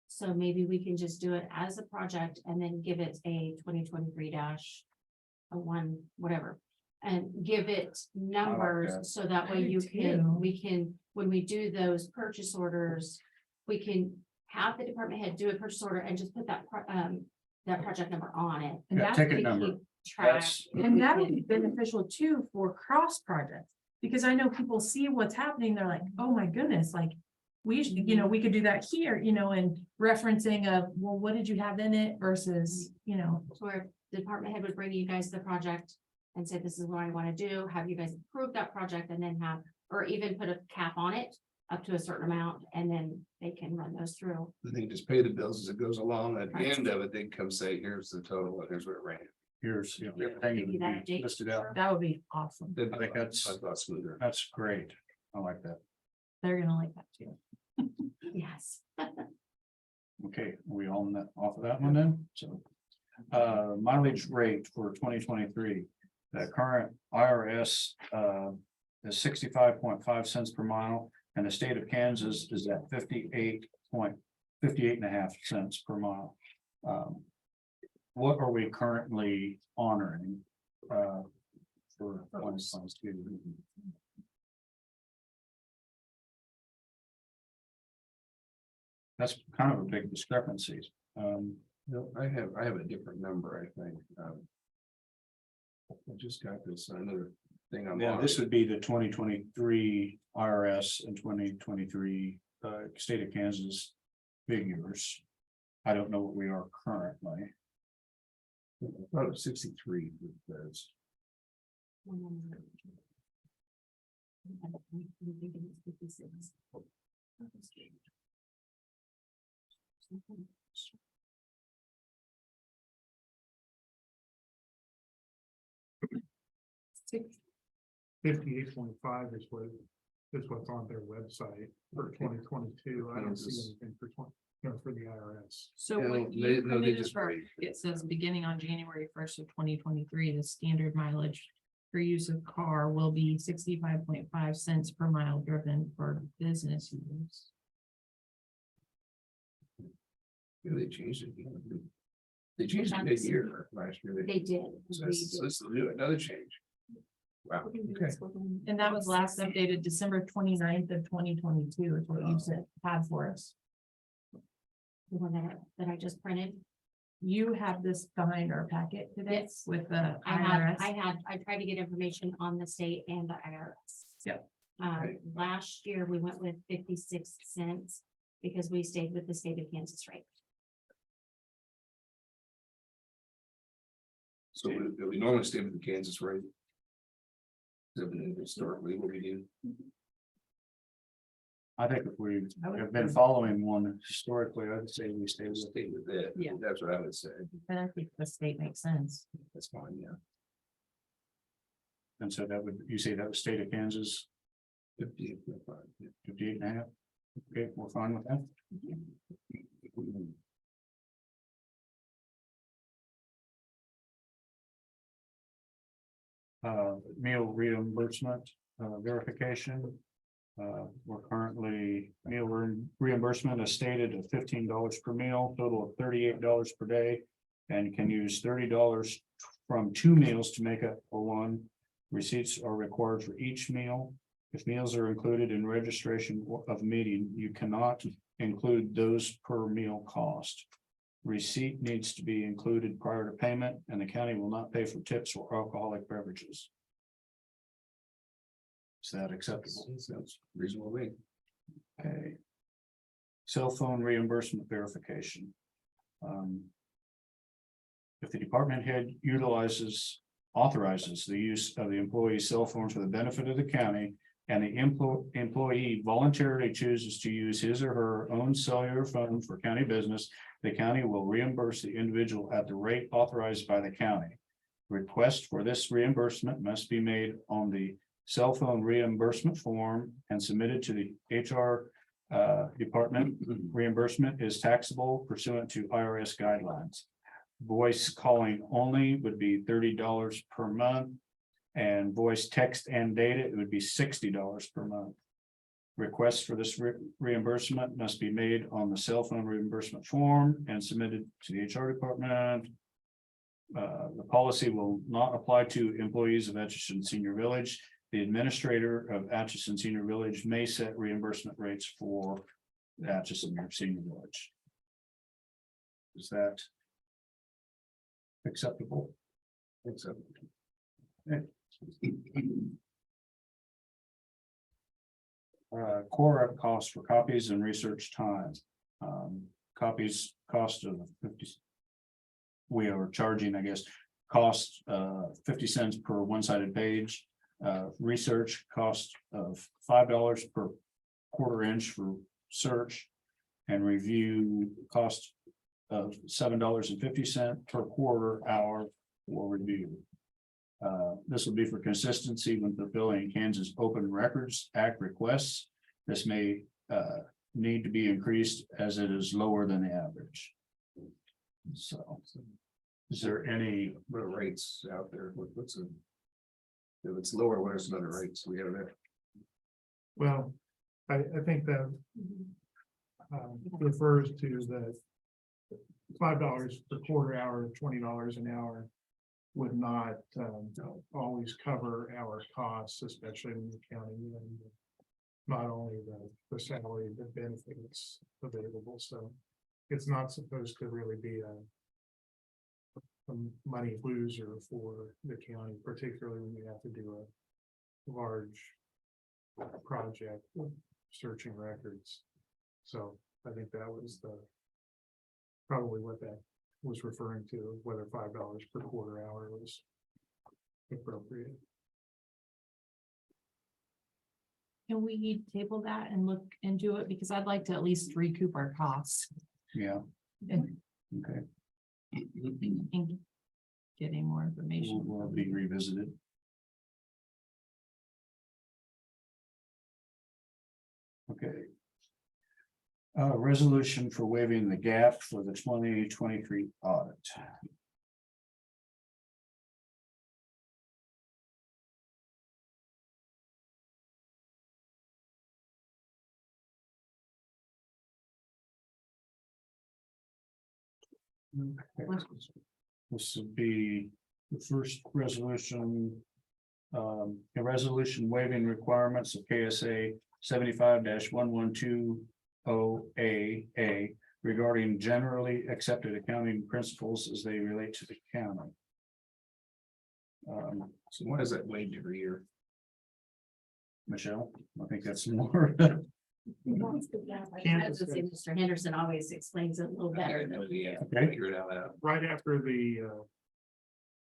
So maybe we can just do it as a project and then give it a 2023-1, whatever. And give it that. numbers, so that way I do you too. can, we can, when we do those purchase orders, we can have the department head do a purchase order and just put that project number on it. And Yeah, that's ticket We number. keep track. That's- And that would be beneficial too for cross projects, because I know people see what's happening, they're like, oh my goodness, like. We should, we could do that here, and referencing of, well, what did you have in it versus, So where the department head would bring you guys the project and say, this is what I want to do, have you guys approve that project, and then have, or even put a cap on it up to a certain amount, and then they can run those through. Then they just pay the bills as it goes along. At the Right. end of it, they come say, here's the total, and here's what it ran. Here's, Maybe everything that would be date. listed out. that would be awesome. I think that's- a lot smoother. That's great. I like that. They're gonna like that too. Yes. Okay, are we on that, off of that one then? So. Mileage rate for 2023, the current IRS is 65.5 cents per mile, and the state of Kansas is at 58.5 cents per mile. What are we currently honoring for 2022? That's kind of a big discrepancy. No, I have a different number, I think. I just got this, another thing on. Yeah, this would be the 2023 IRS and 2023 state of Kansas figures. I don't know what we are currently. I thought it was 63 with those. Six. 58.5 is what's on their website for 2022. I don't see anything for for the IRS. So Yeah, what they- you no, they printed just for, wait. it says beginning on January 1st of 2023, the standard mileage for use of car will be 65.5 cents per mile driven for business use. Yeah, they changed it. They changed it mid-year last year. They did. So let's do another change. Wow, okay. And that was last updated December 29th of 2022 is what you said had for us. The one that I just printed. You have this behind our packet today Yes. with the I IRS. tried to get information on the state and the IRS. Yep. Okay. Last year we went with 56 cents because we stayed with the state of Kansas rate. So we normally stay with the Kansas rate. Historically, what we do. I think if we I would have been agree. following one historically, I'd say we stay with Stay with that. Yeah. That's what I would say. And I think the state makes sense. That's fine, yeah. And so that would, you say that was state of Kansas? 58.5. Okay, we're fine with that. Meal reimbursement, verification. We're currently reimbursement is stated at $15 per meal, total of $38 per day. And can use $30 from 2 meals to make up for one. Receipts are required for each meal. If meals are included in registration of meeting, you cannot include those per meal cost. Receipt needs to be included prior to payment, and the county will not pay for tips or alcoholic beverages. Is that acceptable? Sounds reasonable to me. Okay. Cell phone reimbursement verification. If the department head authorizes the use of the employee's cell phone for the benefit of the county, and the employee voluntarily chooses to use his or her own cellular phone for county business, the county will reimburse the individual at the rate authorized by the county. Request for this reimbursement must be made on the cell phone reimbursement form and submitted to the HR department. Reimbursement is taxable pursuant to IRS guidelines. Voice calling only would be $30 per month. And voice, text, and data, it would be $60 per month. Requests for this reimbursement must be made on the cell phone reimbursement form and submitted to the HR department. The policy will not apply to employees of Atchison Senior Village. The administrator of Atchison Senior Village may set reimbursement rates for Atchison Senior Village. Is that acceptable? Acceptable. Core cost for copies and research time. Copies cost of 50. We are charging, I guess, cost 50 cents per one-sided page. Research cost of $5 per quarter inch for search, and review cost of $7.50 per quarter hour for review. This will be for consistency when fulfilling Kansas Open Records Act requests. This may need to be increased as it is lower than the average. So, is there any? What are rates out there? What's a? If it's lower, what are some other rates we have there? Well, I think that refers to the $5 per quarter hour, $20 an hour would not always cover our costs, especially in the county, and not only the salary, the benefits available. So it's not supposed to really be a money loser for the county, particularly when you have to do a large project searching records. So I think that was probably what that was referring to, whether $5 per quarter hour was appropriate. Can we table that and look into it? Because I'd like to at least recoup our costs Yeah, and okay, and getting more information. will be revisited. Okay. Resolution for waiving the gap for the 2023 audit. Okay. This would be the first resolution. A resolution waiving requirements of K.S.A. 75-1120A regarding generally accepted accounting principles as they relate to the county. So why is that waived every year? Michelle, I think that's more. I was gonna say, Mr. Henderson always explains it a little better than we do. Okay. Figure it out loud. Right after the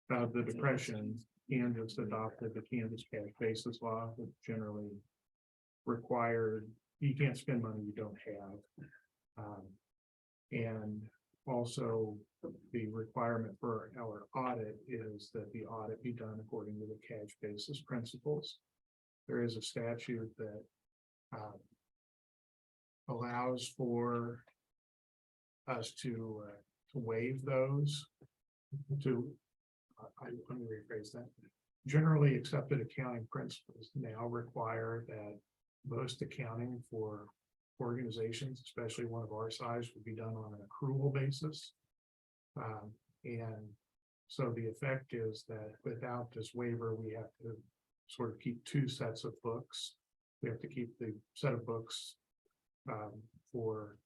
Depression, Kansas adopted the Kansas cash basis law, which generally required, you can't spend money you don't have. And also the requirement for our audit is that the audit be done according to the cash basis principles. there is a statute that allows for us to waive those. Let me rephrase that. Generally accepted accounting principles now require that most accounting for organizations, especially one of our size, would be done on an accrual basis. And so the effect is that without this waiver, we have to sort of keep two sets of books. We have to keep the set of books for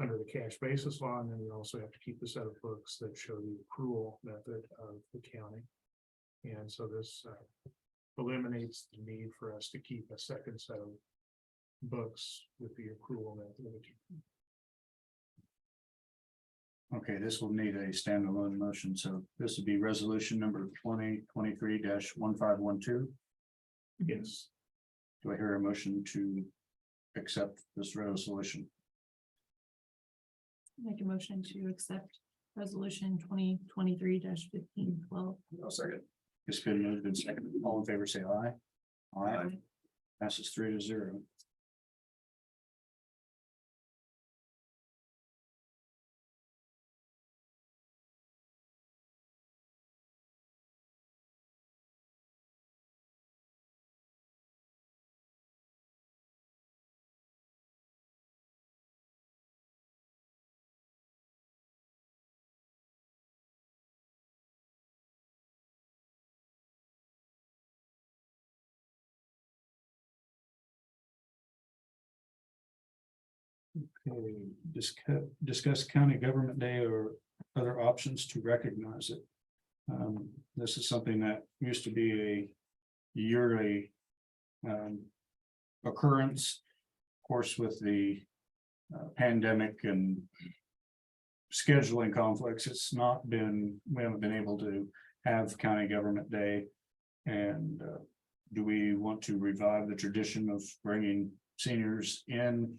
under the cash basis law, and then we also have to keep the set of books that show the accrual method of accounting. And so this eliminates the need for us to keep a second set of books with the accrual method. Okay, this will need a standalone motion, so this would be resolution number 2023-1512. Yes, Do I hear a motion to accept this resolution? Make a motion to accept resolution 2023-1512. I'll second. It's been moved and seconded. All in favor, say aye. Aye. Passes 3-0. Okay, discuss county government day or other options to recognize it. This is something that used to be a yearly occurrence. Of course, with the pandemic and scheduling conflicts, we haven't been able to have county government day. And do we want to revive the tradition of bringing seniors in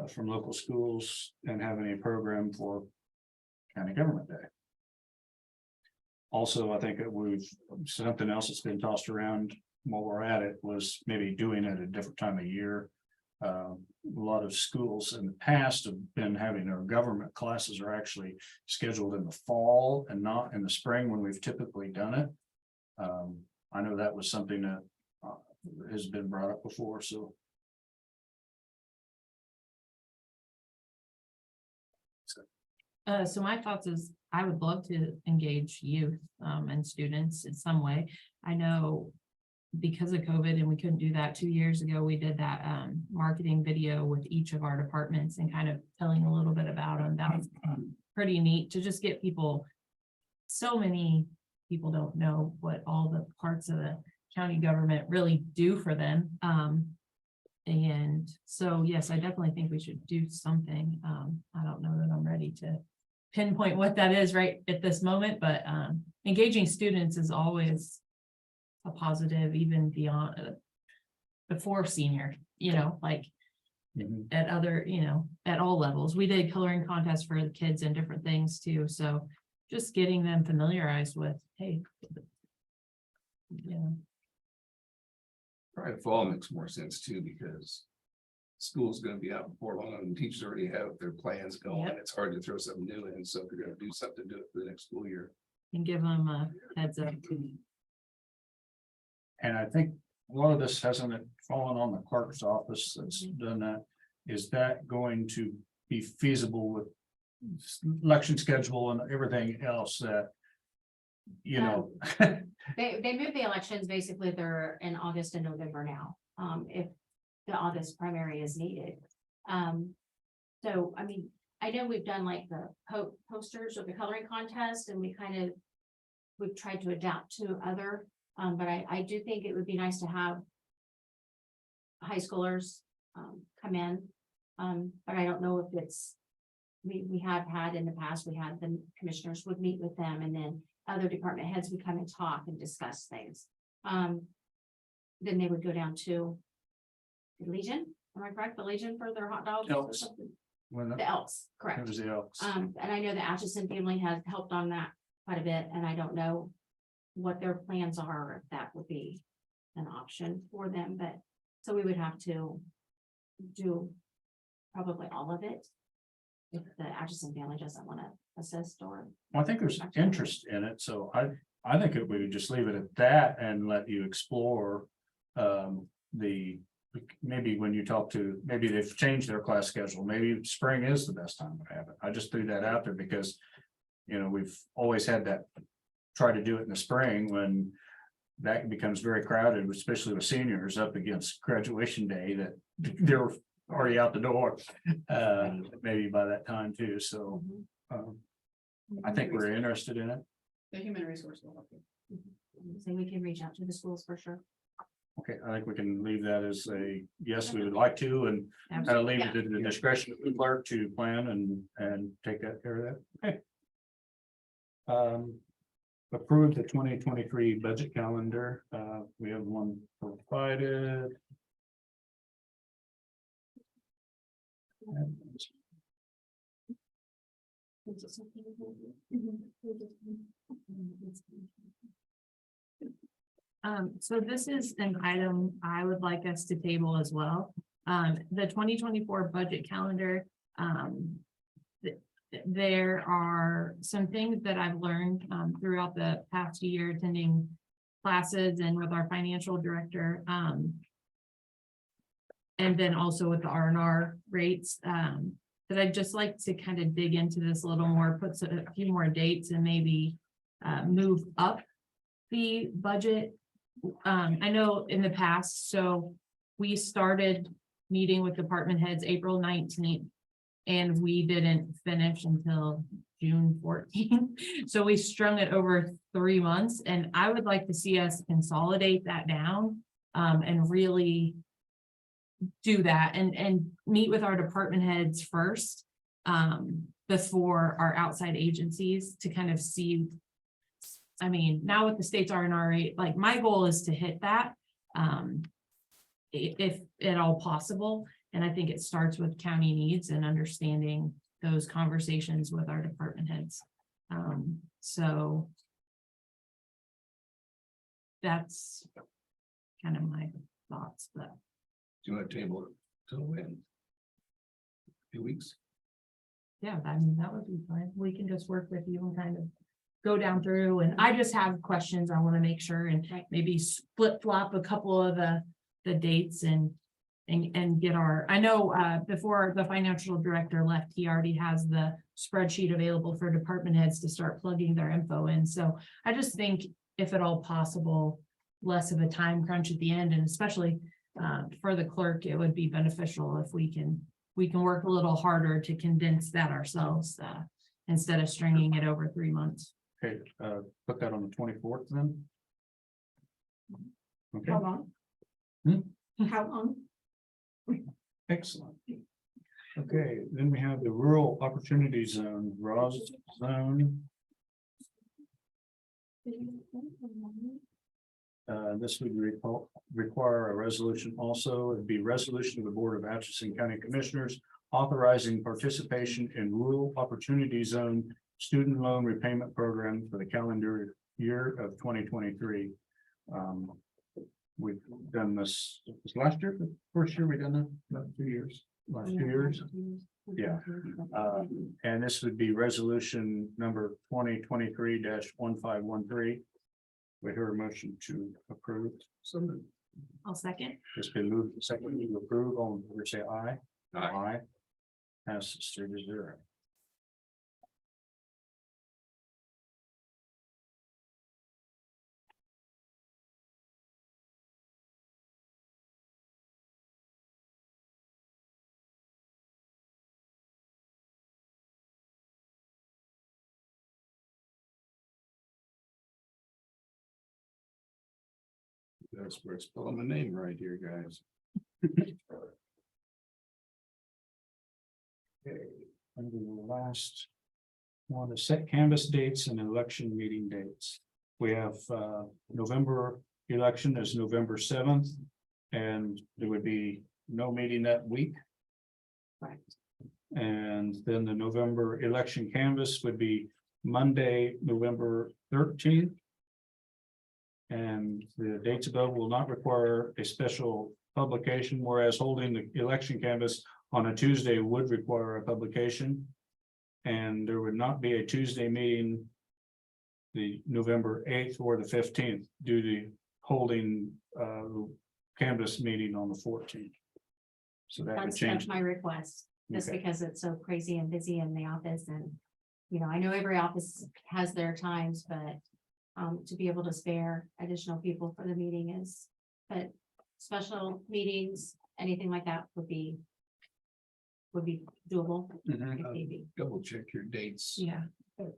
from local schools and having a program for county government day? Also, I think that something else that's been tossed around while we're at it was maybe doing it at a different time of year. A lot of schools in the past have been having their government classes are actually scheduled in the fall and not in the spring when we've typically done it. I know that was something that has been brought up before, so. So my thoughts is I would love to engage youth and students in some way. I know because of COVID and we couldn't do that 2 years ago, we did that marketing video with each of our departments and kind of telling a little bit about them. That was pretty neat to just get people. So many people don't know what all the parts of the county government really do for them. And so, yes, I definitely think we should do something. I don't know that I'm ready to pinpoint what that is right at this moment, but engaging students is always a positive, even beyond before senior, like at other, at all levels. We did coloring contests for the kids and different things too. So just getting them familiarized with, hey, Probably fall makes more sense too, because school's gonna be out before long and teachers already have their plans going. Yep. It's hard to throw something new in. So if you're gonna do something, do it for the next school year. and give them a heads up. And I think a lot of this hasn't fallen on the clerk's office that's done that. Is that going to be feasible with election schedule and everything else that, They moved the elections, basically they're in August and November now, if the August primary is needed. So, I mean, I know we've done like the posters or the coloring contest and we've tried to adapt to other, but I do think it would be nice to have high schoolers come in, but I don't know if it's, we have had in the past, we had the commissioners would meet with them and then other department heads would come and talk and discuss things. Then they would go down to the Legion, am I correct? The Legion for their hot dogs or Elks. something? when The Elks, it correct. was the Elks. And I know the Atchison family has helped on that quite a bit, and I don't know what their plans are, if that would be an option for them, but, so we would have to do probably all of it. If the Atchison family doesn't want to assist or. I think there's interest in it, so I think we would just leave it at that and let you explore. Maybe when you talk to, maybe they've changed their class schedule, maybe spring is the best time to have it. I just threw that out there because. We've always had that, try to do it in the spring when. That becomes very crowded, especially with seniors up against graduation day that they're already out the door. Maybe by that time too, so. I think we're interested in it. The human resource will help you. So we can reach out to the schools for sure. Okay, I think we can leave that as a, yes, we would like to, and kind of leave it to the discretion of the clerk to plan and take that care of that. Okay. Approve the 2023 budget calendar. We have one provided. So this is an item I would like us to table as well. The 2024 budget calendar. There are some things that I've learned throughout the past year attending classes and with our financial director. And then also with the R&R rates, that I'd just like to kind of dig into this a little more, put a few more dates and maybe move up the budget. I know in the past, so we started meeting with department heads April 19th. And we didn't finish until June 14th. So we strung it over 3 months, and I would like to see us consolidate that down and really do that and meet with our department heads first before our outside agencies to kind of see. I mean, now with the state's R&R rate, like my goal is to hit that if at all possible. And I think it starts with county needs and understanding those conversations with our department heads. So that's kind of my thoughts, but. Do you want to table it till when? 2 weeks? Yeah, I mean, that would be fine. We can just work with you and kind of go down through, and I just have questions I want to make sure and maybe flip flop a couple of the dates and get our, I know before the financial director left, he already has the spreadsheet available for department heads to start plugging their info in. So I just think if at all possible, less of a time crunch at the end, and especially for the clerk, it would be beneficial if we can work a little harder to condense that ourselves instead of stringing it over 3 months. Okay, put that on the 24th then. Okay, How long? How long? excellent. Okay, then we have the rural opportunity zone, ROS zone. This would require a resolution also. It'd be resolution of the Board of Atchison County Commissioners authorizing participation in rural opportunity zone student loan repayment program for the calendar year of 2023. We've done this last year, the first year we done that, about 2 years, last 2 years. Yeah. And this would be resolution number 2023-1513. We hear a motion to approve. So I'll second. it's been moved to second to approve. All in favor say aye. Aye. Passes 3-0. That's where it's spelling my name right here, guys. Okay, under the last one, to set canvas dates and election meeting dates. We have November election is November 7th, and there would be no meeting that week. Right. And then the November election canvas would be Monday, November 13th. And the dates above will not require a special publication, whereas holding the election canvass on a Tuesday would require a publication. And there would not be a Tuesday meeting the November 8th or the 15th due to holding canvas meeting on the 14th. So that would That's change. my request, just Okay. because it's so crazy and busy in the office and, you know, I know every office has their times, but to be able to spare additional people for the meeting is, but special meetings, anything like that would be doable. Mhm. if need be. Double check your dates. Yeah.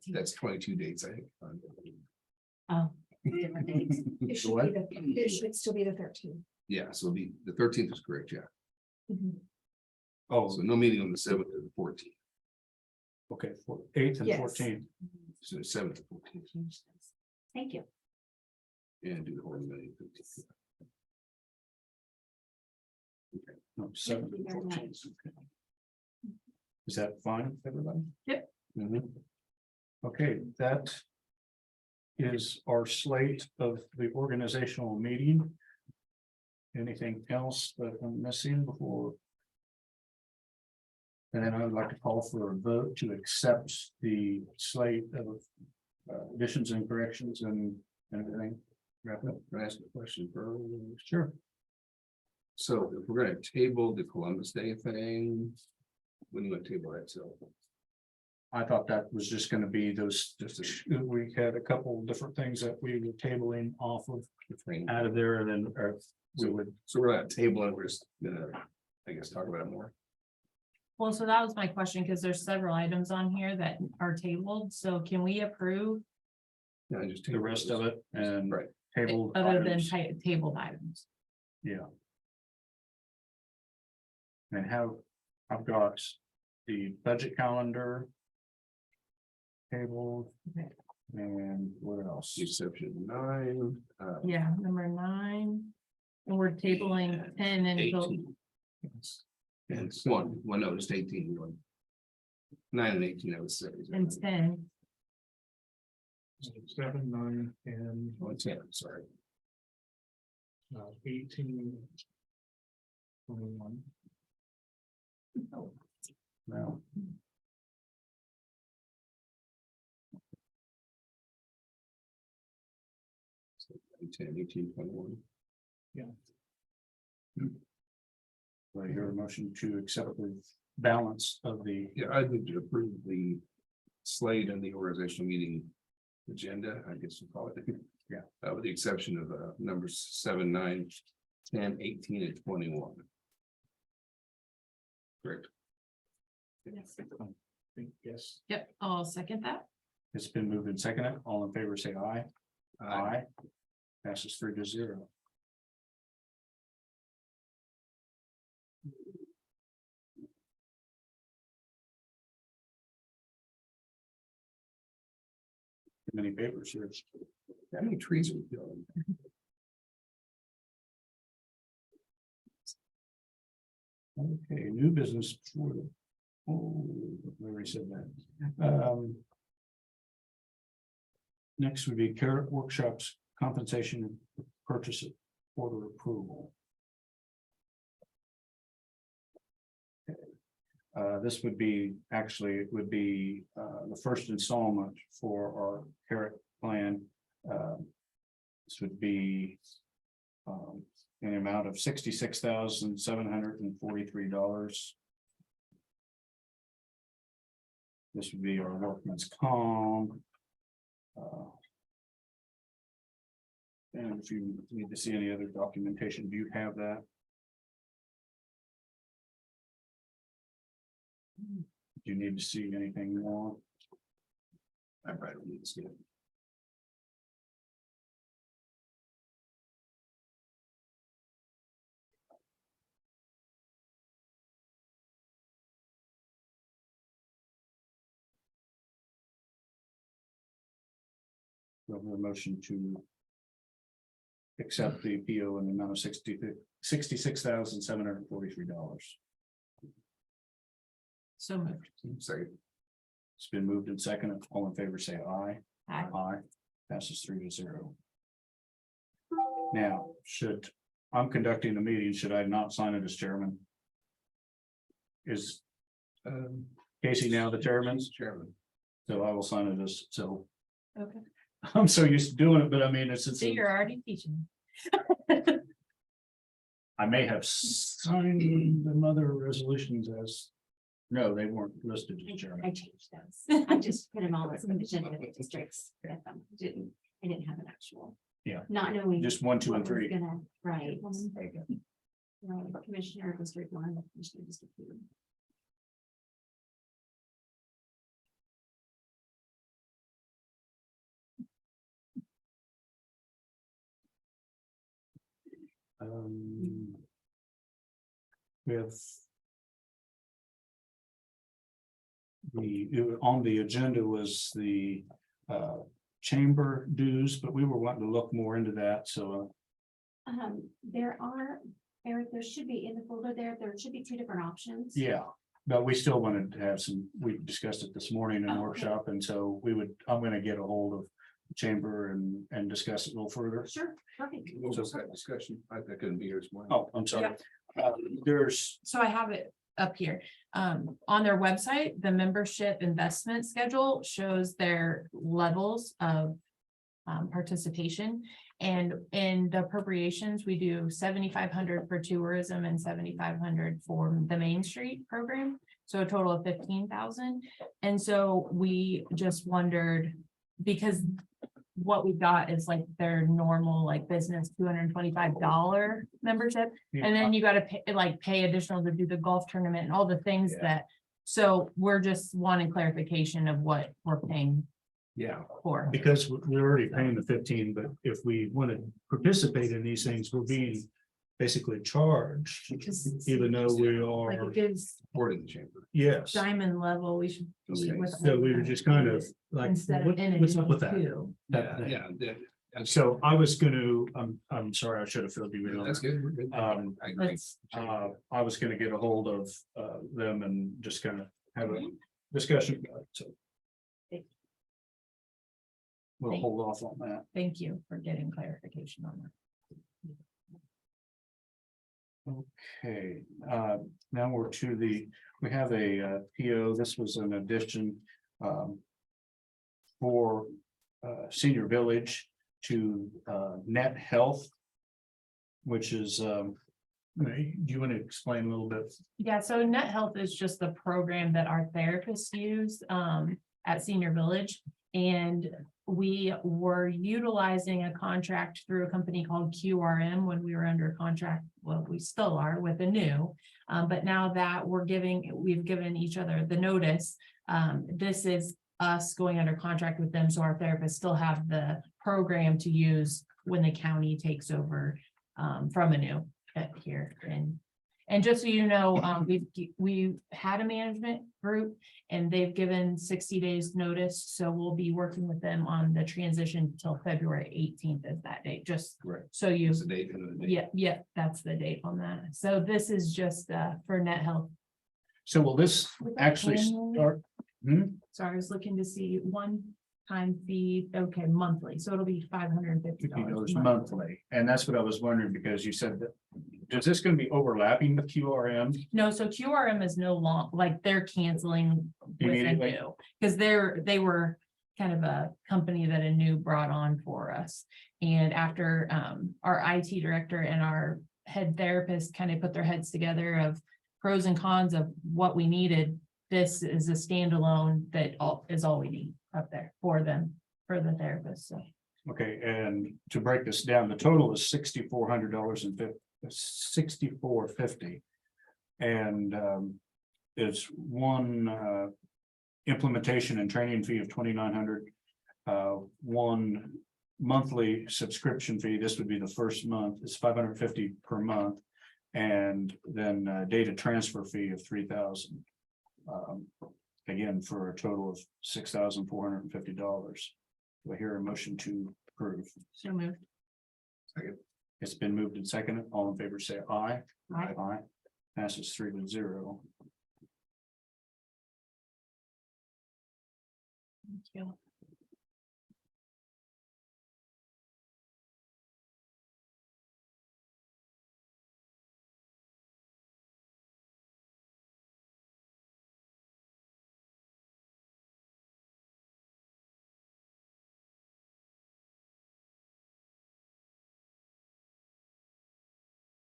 That's 22 dates, I think. Oh, different dates. It should What? be it should still be the 13th. Yeah, so the 13th is correct, yeah. Oh, So no meeting on the 7th or the 14th, okay, 8th and Yes. 14th. so the 7th and 14th, Thank you. and do the whole meeting. 15th. No, 7th and Thank you very 14th. Okay. Is that fine with everybody? Mhm. Okay, that is our slate of the organizational meeting. Anything else that I'm missing before? And then I would like to call for a vote to accept the slate of additions and corrections and everything. Wrap up. Can I ask a question for? Sure. So if we're gonna table the Columbus Day thing, when you want to table that, so. I thought that was just gonna be those, we had a couple different things that we were tabling off of out of there and then we would. So we're at table and we're just gonna, I guess, talk about it more. Well, so that was my question, because there's several items on here that are tabled, so can we approve Yeah, just the rest of it and Right. tabled other than items. tabled items? Yeah. And I've got the budget calendar. Table. Okay. And what else? Exception 9. Yeah, number 9. And we're tabling 10 until, 18. And it's one note, just 18, 9 and 18, I would say. and 10. 7, 9, and Oh, 10, sorry. 18. 21. No. So 10, 18, 21. Do I hear a motion to accept the balance of the, Yeah, I would approve the slate and the organizational meeting agenda, I guess you call it. Yeah. With the exception of numbers 7, 9, 10, 18, and 21. Correct. Yes. Yep, I'll second that. it's been moved and seconded. All in favor, say aye. Aye. Passes 3-0. Too many papers here. How many trees are we killing? Okay, new business for. Oh, we already said that. Next would be carrot workshops, compensation, purchase order approval. This would be, actually, it would be the first installment for our carrot plan. This would be an amount of $66,743. This would be our workman's comp. And if you need to see any other documentation, do you have that? Do you need to see anything more? I probably don't need to see it. We have a motion to accept the PO in the amount of $66,743. So moved. Second. It's been moved and seconded. All in favor, say aye. Aye. Aye. Passes 3-0. Now, I'm conducting the meeting, should I not sign it as chairman? Is Casey now the chairman? Chairman. So I will sign it as, so Okay, I'm so used to doing it, but I mean, it's, so you're already teaching. I may have signed the other resolutions as, no, they weren't listed as I chairman. changed those. I just put them all as agenda districts. I didn't have an actual. Yeah. Not knowing. Just 1, 2, what and was 3. gonna- Right. There you go. Right, Commissioner District 1, Commissioner District 2. We have on the agenda was the chamber dues, but we were wanting to look more into that, so There are, Eric, there should be in the folder there should be 2 different options. yeah. But we still wanted to have we discussed it this morning in Oh, okay. workshop, and so I'm gonna get a hold of the chamber and discuss it a little further. Sure, perfect. What was that discussion? I couldn't be here this morning. Oh, I'm sorry. There's, So I have it up here. On their website, the membership investment schedule shows their levels of participation. And in the appropriations, we do 7,500 for tourism and 7,500 for the Main Street program. So a total of 15,000. And so we just wondered, because what we've got is like their normal like business $225 membership. And then you gotta pay additional to do the golf tournament and all the things Yeah. that, so we're just wanting clarification of what we're paying yeah, for. because we're already paying the 15, but if we want to participate in these things, we're being basically charged, Because even though we like are, it gives Board in the chamber. yes. diamond level, we should be Okay. with. So we were just kind of like, Instead of in what's up with that? two. Yeah. And so I was gonna, I'm sorry, I should have filled you in on That's that. good. We're good. Um, I agree. Let's, I was gonna get a hold of them and just kind of have a discussion about it, so. We'll Thank- hold off on that. thank you for getting clarification on that. Okay, now we're to we have a PO, this was an addition for Senior Village to Net Health, which is, do you want to explain a little bit? Yeah, so Net Health is just the program that our therapists use at Senior Village. And we were utilizing a contract through a company called QRM when we were under contract. Well, we still are with a new, but now that we've given each other the notice. This is us going under contract with them, so our therapists still have the program to use when the county takes over from a new here. And just so you know, we had a management group and they've given 60 days notice. So we'll be working with them on the transition till February 18th is that date, just Right. so you, It's the date and the date. yeah, that's the date on that. So this is just for Net Health. So will this Was that actually annually? start? Hmm? So I was looking to see one-time fee, okay, monthly, so it'll be $550 $50 monthly, and that's what I was wondering, because you said that, is this gonna be overlapping with QRM? No, so QRM is no long, like they're canceling with a Immediately? new, because they were kind of a company that a new brought on for us. And after our IT director and our head therapist kind of put their heads together of pros and cons of what we needed, this is a standalone that is all we need up there for them, for the therapist, so. Okay, and to break this down, the total is $6,400 and $64.50. And it's one implementation and training fee of $2,900. One monthly subscription fee, this would be the first month, it's $550 per month. And then data transfer fee of $3,000. Again, for a total of $6,450. Do I hear a motion to approve? So moved. Second. It's been moved and seconded. All in favor, say aye. Aye. Aye. Passes 3-0. Thank you.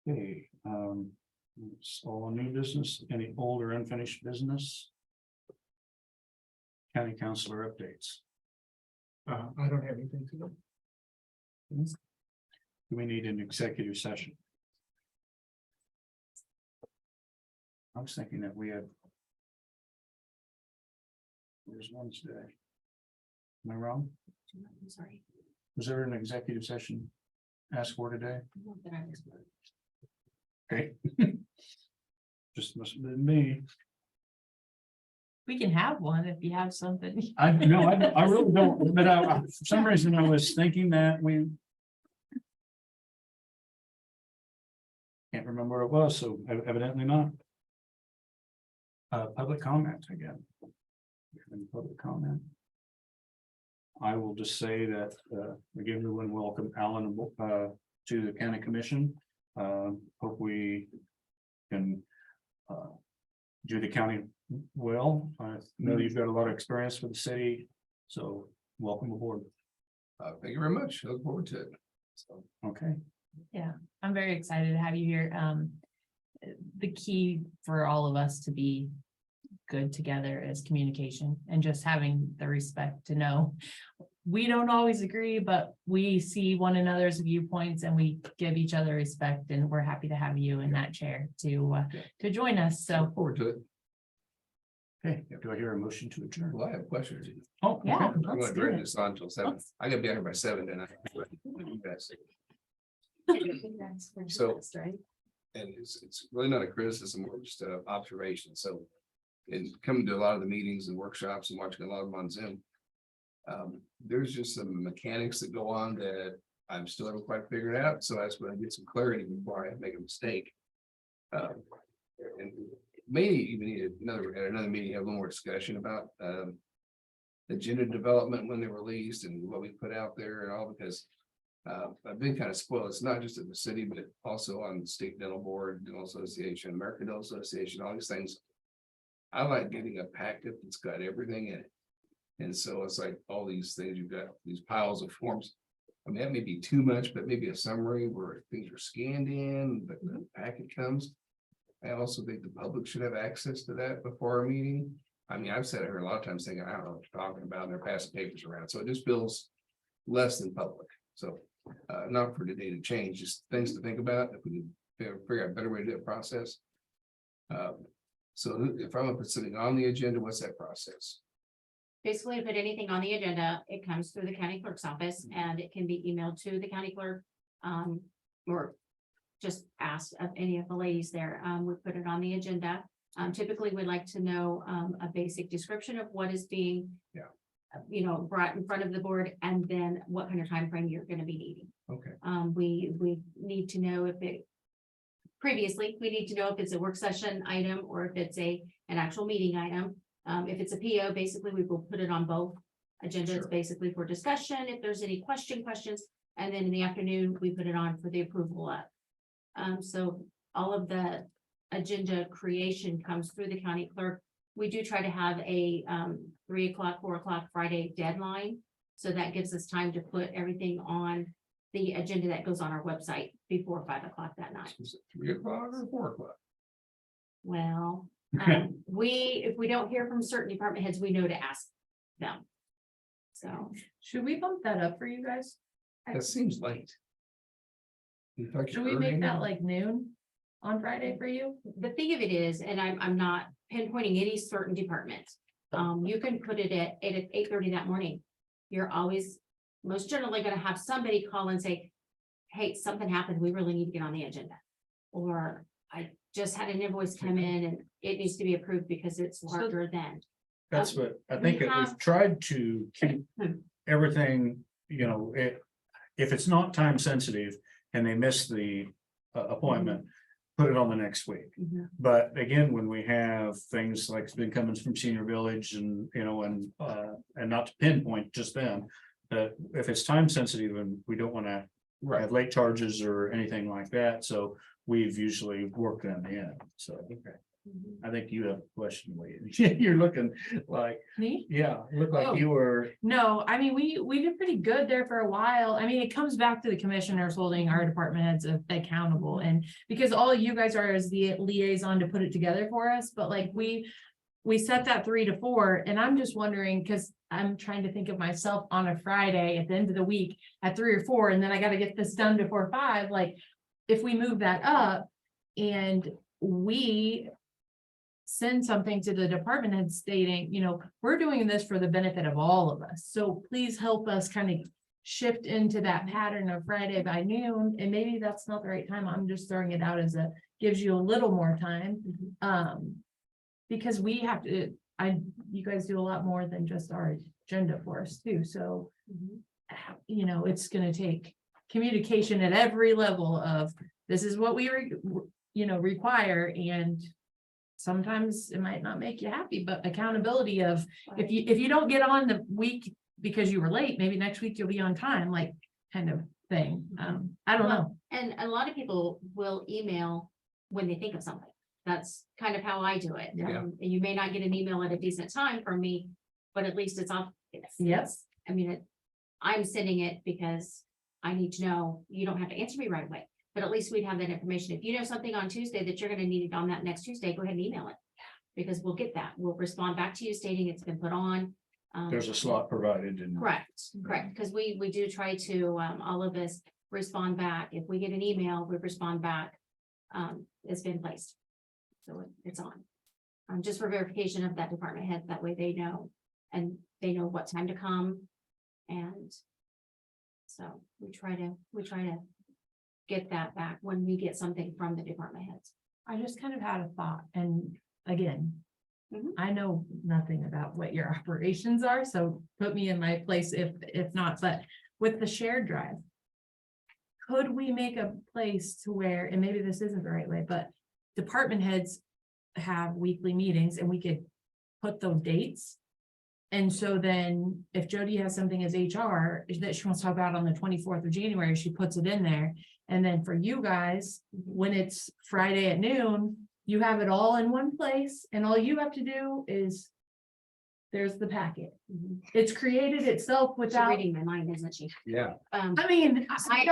Okay, it's all new business, any old or unfinished business? County councilor updates. I don't have anything to do. Do we need an executive session? I was thinking that we had. There's one today. Am I wrong? I'm sorry. Was there an executive session asked for today? Not that I was- Okay. Just must have been me. We can have one if you have something. I really don't, but for some reason I was thinking that we. Can't remember what it was, so evidently not. Public comment again. Any public comment. I will just say that, again, we want to welcome Alan, to the county commission. Hope we can, do the county well. I know you've got a lot of experience with the city, so welcome aboard. Thank you very much. I look forward to it. So, Okay. Yeah, I'm very excited to have you here. The key for all of us to be good together is communication and just having the respect to know we don't always agree, but we see one another's viewpoints and we give each other respect, and we're happy to have you in that chair to join us. So look forward to it. Okay, do I hear a motion to adjourn? Well, I have questions. Oh, yeah, okay. I'm let's gonna do drag it. this on until 7. I gotta be out here by 7 and you guys. So- And it's really not a criticism, or just an observation. So. In coming to a lot of the meetings and workshops and watching a lot of them on Zoom. There's just some mechanics that go on that I'm still haven't quite figured out. So that's when I get some clarity before I make a mistake. And maybe even need at another meeting, have a little more discussion about agenda development when they're released and what we put out there and all, because I've been kind of spoiled. It's not just at the city, but also on the state dental board, dental association, American Dental Association, all these things. I like getting a packet that's got everything in it. And so it's like all these things, you've got these piles of forms. I mean, that may be too much, but maybe a summary where things are scanned in, but the packet comes. I also think the public should have access to that before a meeting. I mean, I've said it here a lot of times thinking, I don't know what you're talking about, and they're passing papers around. So it just feels less than public. So not for today to change, just things to think about. If we can figure out a better way to do the process. So if I'm gonna put something on the agenda, what's that process? Basically, put anything on the agenda, it comes through the county clerk's office and it can be emailed to the county clerk. Or just asked of any of the ladies there. We put it on the agenda. Typically, we'd like to know a basic description of what is being. Yeah. Brought in front of the board, and then what kind of time frame you're gonna be needing. Okay, We need to know if previously, we need to know if it's a work session item or if it's an actual meeting item. If it's a PO, basically, we will put it on both agendas, Sure. basically for discussion, if there's any questions, and then in the afternoon, we put it on for the approval of. So all of the agenda creation comes through the county clerk. We do try to have a 3 o'clock, 4 o'clock Friday deadline. So that gives us time to put everything on the agenda that goes on our website before 5 o'clock that night. is it 3 o'clock or 4 o'clock? Well, if we don't hear from certain department heads, we know to ask them. So Should we bump that up for you guys? That seems late. You thought Should you we were make early? that like noon on Friday for you? the thing of it is, and I'm not pinpointing any certain department. You can put it at 8:30 that morning. You're always most generally gonna have somebody call and say, hey, something happened. We really need to get on the agenda. Or I just had an invoice come in and it needs to be approved because it's larger than. That's what I think. we We've have- tried to keep everything, if it's not time sensitive and they miss the appointment, put it on the next week. Mhm. But again, when we have things like it's been coming from Senior Village and, and not to pinpoint just them. That if it's time sensitive and we don't want to Right, have late charges or anything like that, so we've usually worked them in, so. I think you have a question, Wade. You're looking like, Me? yeah, look Oh. like you were, No, I mean, we did pretty good there for a while. I mean, it comes back to the commissioners holding our department heads accountable, and because all you guys are is the liaison to put it together for us, but like we set that 3 to 4, and I'm just wondering, because I'm trying to think of myself on a Friday at the end of the week at 3 or 4, and then I got to get this done before 5, like if we move that up and we send something to the department head stating, we're doing this for the benefit of all of us. So please help us kind of shift into that pattern of Friday by noon. And maybe that's not the right time. I'm just throwing it out as gives you a little more time. Because we have to, you guys do a lot more than just our agenda for us too. So, it's gonna take communication at every level of, this is what we require, and sometimes it might not make you happy, but accountability of, if you don't get on the week because you were late, maybe next week you'll be on time, like kind of thing. I don't know. And a lot of people will email when they think of something. That's kind of how I do it. Yeah. And you may not get an email at a decent time from me, but at least it's off. Yes. I mean, I'm sending it because I need to know. You don't have to answer me right away, but at least we'd have that information. If you know something on Tuesday that you're going to need it on that next Tuesday, go ahead and email it. Because we'll get that. We'll respond back to you stating it's been put on. there's a slot provided and. Correct, because we do try to, all of us respond back. If we get an email, we respond back. It's been placed. So it's on. Just for verification of that department head, that way they know, and they know what time to come. And so we try to get that back when we get something from the department heads. I just kind of had a thought, and again, I know nothing about what your operations are, so put me in my place if not, but with the shared drive, could we make a place to where, and maybe this isn't the right way, but department heads have weekly meetings and we could put those dates. And so then if Jody has something as HR that she wants to talk about on the 24th of January, she puts it in there. And then for you guys, when it's Friday at noon, you have it all in one place, and all you have to do is, there's the packet. It's created itself She's without, reading my mind, isn't she? Yeah. I mean, I'm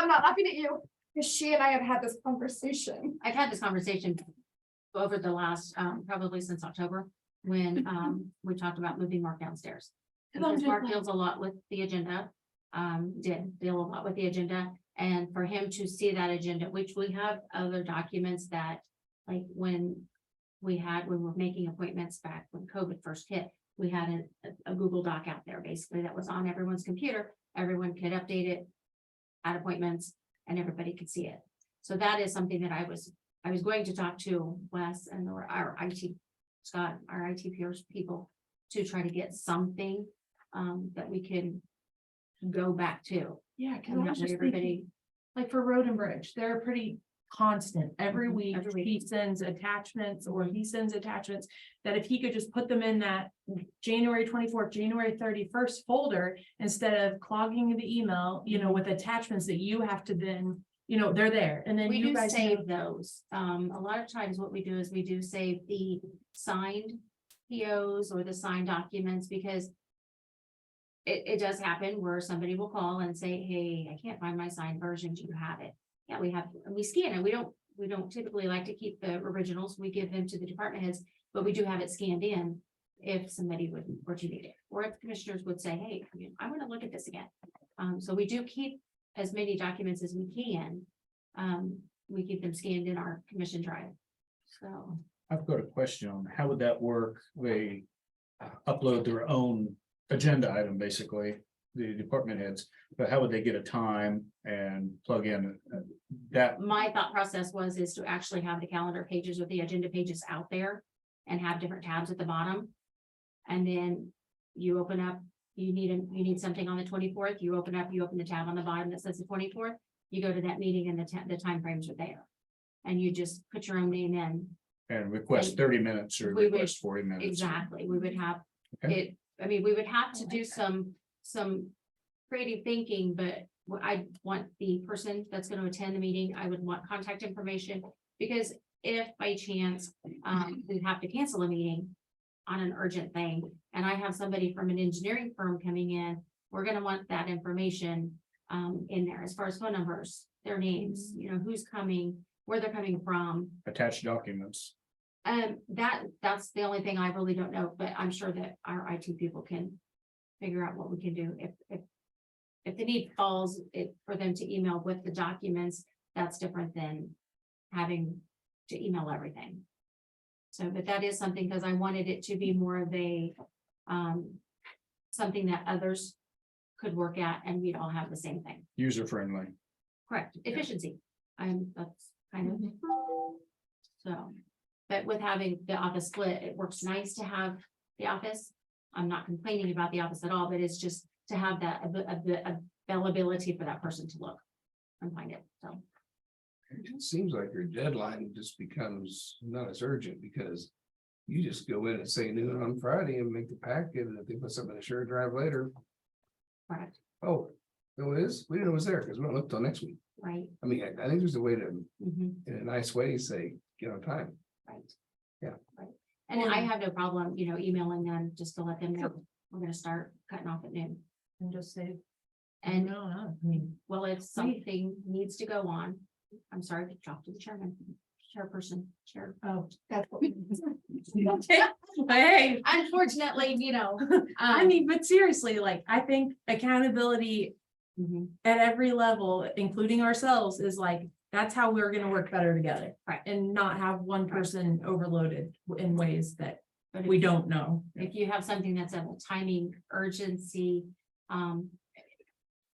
not laughing at you, because she and I have had this conversation. I've had this conversation over the last, probably since October, when, we talked about moving Mark downstairs. Because Mark deals a lot with the agenda, did deal a lot with the agenda, and for him to see that agenda, which we have other documents that, like when we were making appointments back when COVID first hit, we had a Google Doc out there basically that was on everyone's computer. Everyone could update it, add appointments, and everybody could see it. So that is something that I was going to talk to Wes and our IT, Scott, our IT peers people, to try to get something that we can go back to. yeah, because And I that was way just everybody, thinking, like for Road and Bridge, they're pretty constant. Every week every week. he sends attachments, or he sends attachments, that if he could just put them in that January 24th, January 31st folder, instead of clogging the email, with attachments that you have to then, they're there. And then we you do guys save have, those. A lot of times what we do is we do save the signed POs or the signed documents, because it does happen where somebody will call and say, hey, I can't find my signed version. Do you have it? Yeah, we have, and we scan it. We don't typically like to keep the originals. We give them to the department heads, but we do have it scanned in if somebody were to need it, or if commissioners would say, hey, I want to look at this again. So we do keep as many documents as we can. We keep them scanned in our commission drive. So I've got a question on how would that work? They upload their own agenda item, basically, the department heads, but how would they get a time and plug in that? my thought process is to actually have the calendar pages or the agenda pages out there and have different tabs at the bottom. And then you open up, you need something on the 24th, you open the tab on the bottom that says the 24th, you go to that meeting and the timeframes are there. And you just put your own name in. And request 30 minutes or We would- request 40 minutes. Exactly, we would have Okay. we would have to do some creative thinking, but I want the person that's going to attend the meeting, I would want contact information, because if by chance, we have to cancel a meeting on an urgent thing, and I have somebody from an engineering firm coming in, we're gonna want that information in there as far as phone numbers, their names, you know, who's coming, where they're coming from. Attached documents. That's the only thing I really don't know, but I'm sure that our IT people can figure out what we can do. If the need falls, for them to email with the documents, that's different than having to email everything. So, but that is something, because I wanted it to be more of a, something that others could work at, and we'd all have the same thing. User friendly. Correct, efficiency. That's kind of. So, but with having the office split, it works nice to have the office. I'm not complaining about the office at all, but it's just to have that availability for that person to look and find it, so. It seems like your deadline just becomes not as urgent because you just go in and say noon on Friday and make the packet, and if they put something in a shared drive later, Correct, oh, no, it is, we didn't know it was there because we don't look till next week. right, I mean, I think there's a way to, mhm, in a nice way, say, get on time. right. Yeah. Right, and I have no problem, you know, emailing them just to let them know we're gonna start cutting off at noon. And just say, And, no, I mean, well, if something needs to go on, I'm sorry to talk to the chairperson, chair. oh, That's what we. hey, Unfortunately, you know. I mean, but seriously, like, I think accountability Mhm, at every level, including ourselves, is like, that's how we're gonna work better together. Right. And not have one person overloaded in ways that but we if- don't know. If you have something that's of a timing urgency,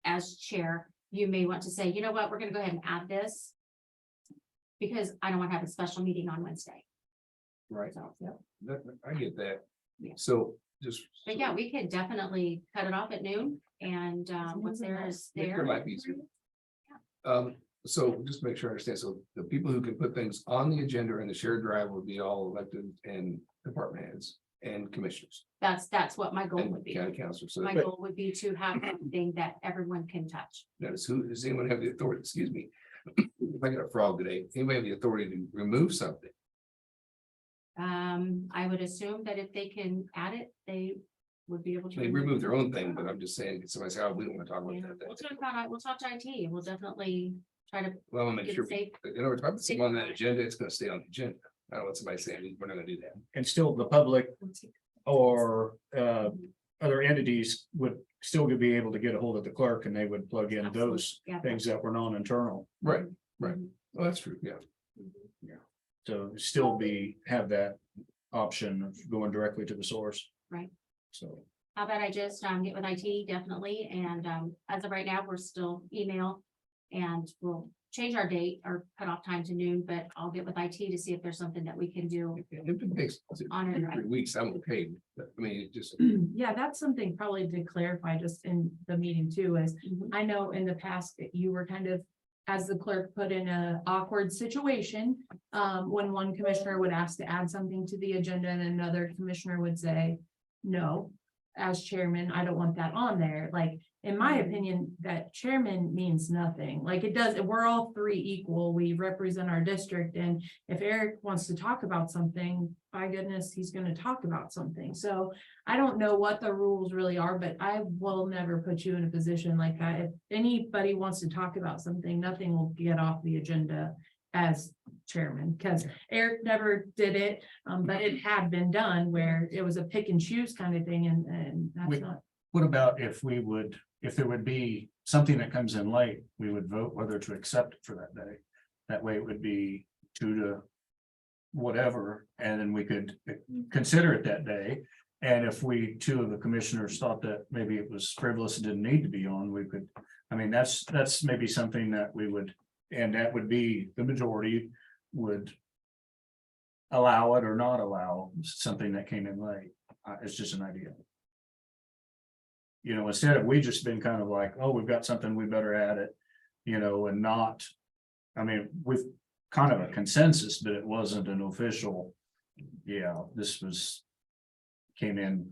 as chair, you may want to say, you know what, we're gonna go ahead and add this. Because I don't want to have a special meeting on Wednesday. Right. So, I get that. Yeah. So just. but yeah, we could definitely cut it off at noon, and what's there is Make your there. life easier. So just to make sure I understand, so the people who can put things on the agenda and the shared drive will be all elected and department heads and commissioners That's what my goal would and be. county councilors. So My goal would be to have something that everyone can touch. does anyone have the authority, excuse me? If I got a frog today, anybody have the authority to remove something? I would assume that if they can add it, they would be able to. They remove their own thing, but I'm just saying, somebody say, oh, we don't want to talk Yeah, about we'll that. talk about it. We'll talk to IT. We'll definitely try to Well, I'll make get sure, it safe. in other words, if I put something on that agenda, it's gonna stay on the agenda. I don't want somebody saying, we're not gonna do that. And still the public or other entities would still be able to get a hold of the clerk, and they would plug in Absolutely. those Yeah. things that were non-internal. Right, right. Mhm. Well, that's true, yeah. So still have that option of going directly to the source. Right. So, How about I just get with IT definitely, and as of right now, we're still email. And we'll change our date or cut off time to noon, but I'll get with IT to see if there's something that we can do. If it takes On it, 3 weeks, I'm okay. But, I mean, it just, Yeah, that's something probably to clarify just in the meeting too, is I know in the past that you were kind of, as the clerk, put in a awkward situation. When one commissioner would ask to add something to the agenda and another commissioner would say, no. As chairman, I don't want that on there. Like, in my opinion, that chairman means nothing. Like, it does, we're all three equal. We represent our district. And if Eric wants to talk about something, by goodness, he's gonna talk about something. So I don't know what the rules really are, but I will never put you in a position like that. If anybody wants to talk about something, nothing will get off the agenda as chairman, because Eric never did it, but it had been done where it was a pick and choose kind of thing, and that's not. what about if there would be something that comes in late, we would vote whether to accept it for that day. That way it would be 2 to whatever, and then we could consider it that day. And if two of the commissioners thought that maybe it was frivolous and didn't need to be on, we could, I mean, that's maybe something that we would, and that would be the majority would allow it or not allow something that came in late. It's just an idea. You know, instead of we just been kind of like, oh, we've got something, we better add it, and not, I mean, with kind of a consensus, but it wasn't an official. Yeah, this came in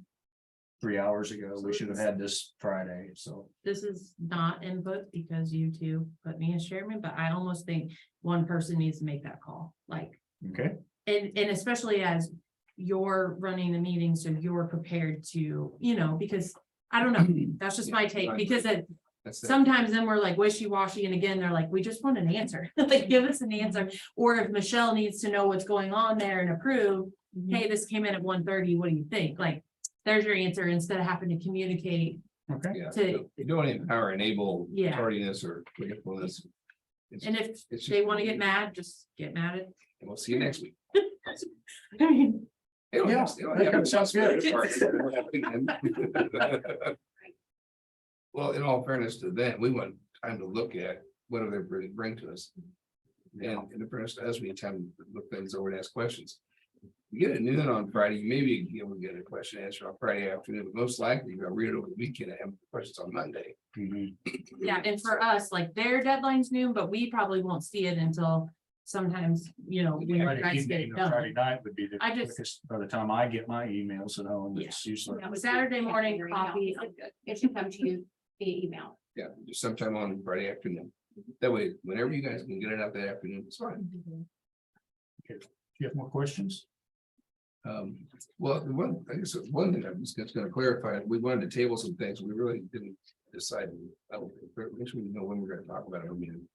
3 hours ago. We should have had this Friday, so. This is not input because you two put me as chairman, but I almost think one person needs to make that call. Like, Okay, And especially as you're running the meeting, so you're prepared to, because I don't know, that's just my take, because That's it. sometimes then we're like wishy-washy, and again, they're like, we just want an answer, like, give us an answer. Or if Michelle needs to know what's going on there and approve, hey, this came in at 1:30, what do you think? Like, there's your answer, instead of having to communicate. okay. Yeah, to- you don't empower, enable Yeah. tardiness or forgetfulness. It's- And if it's just- they want to get mad, just get mad at. We'll see you next week. I mean, It'll Yeah, have- it'll that have- sounds good. Well, in all fairness to them, we want time to look at what do they really bring to us. And in fairness to us, we need time to look things over and ask questions. You get it noon on Friday, maybe you'll get a question answered on Friday afternoon, but most likely you're gonna read it over the weekend and have questions on Monday. Mhm. yeah, and for us, like, their deadline's noon, but we probably won't see it until sometimes, when you Friday guys get evening it or Friday done. night would be the I just- quickest, by the time I get my emails at home, Yeah. it's usually. Yeah, Saturday morning Your email. coffee. It should come to you via email. Yeah, just sometime on Friday afternoon. That way, whenever you guys can get it out that afternoon, it's fine. Do you have more questions? Well, I guess one thing I'm just gonna clarify, we wanted to table some things, we really didn't decide. I don't think, but make sure we know when we're gonna talk about it. I mean,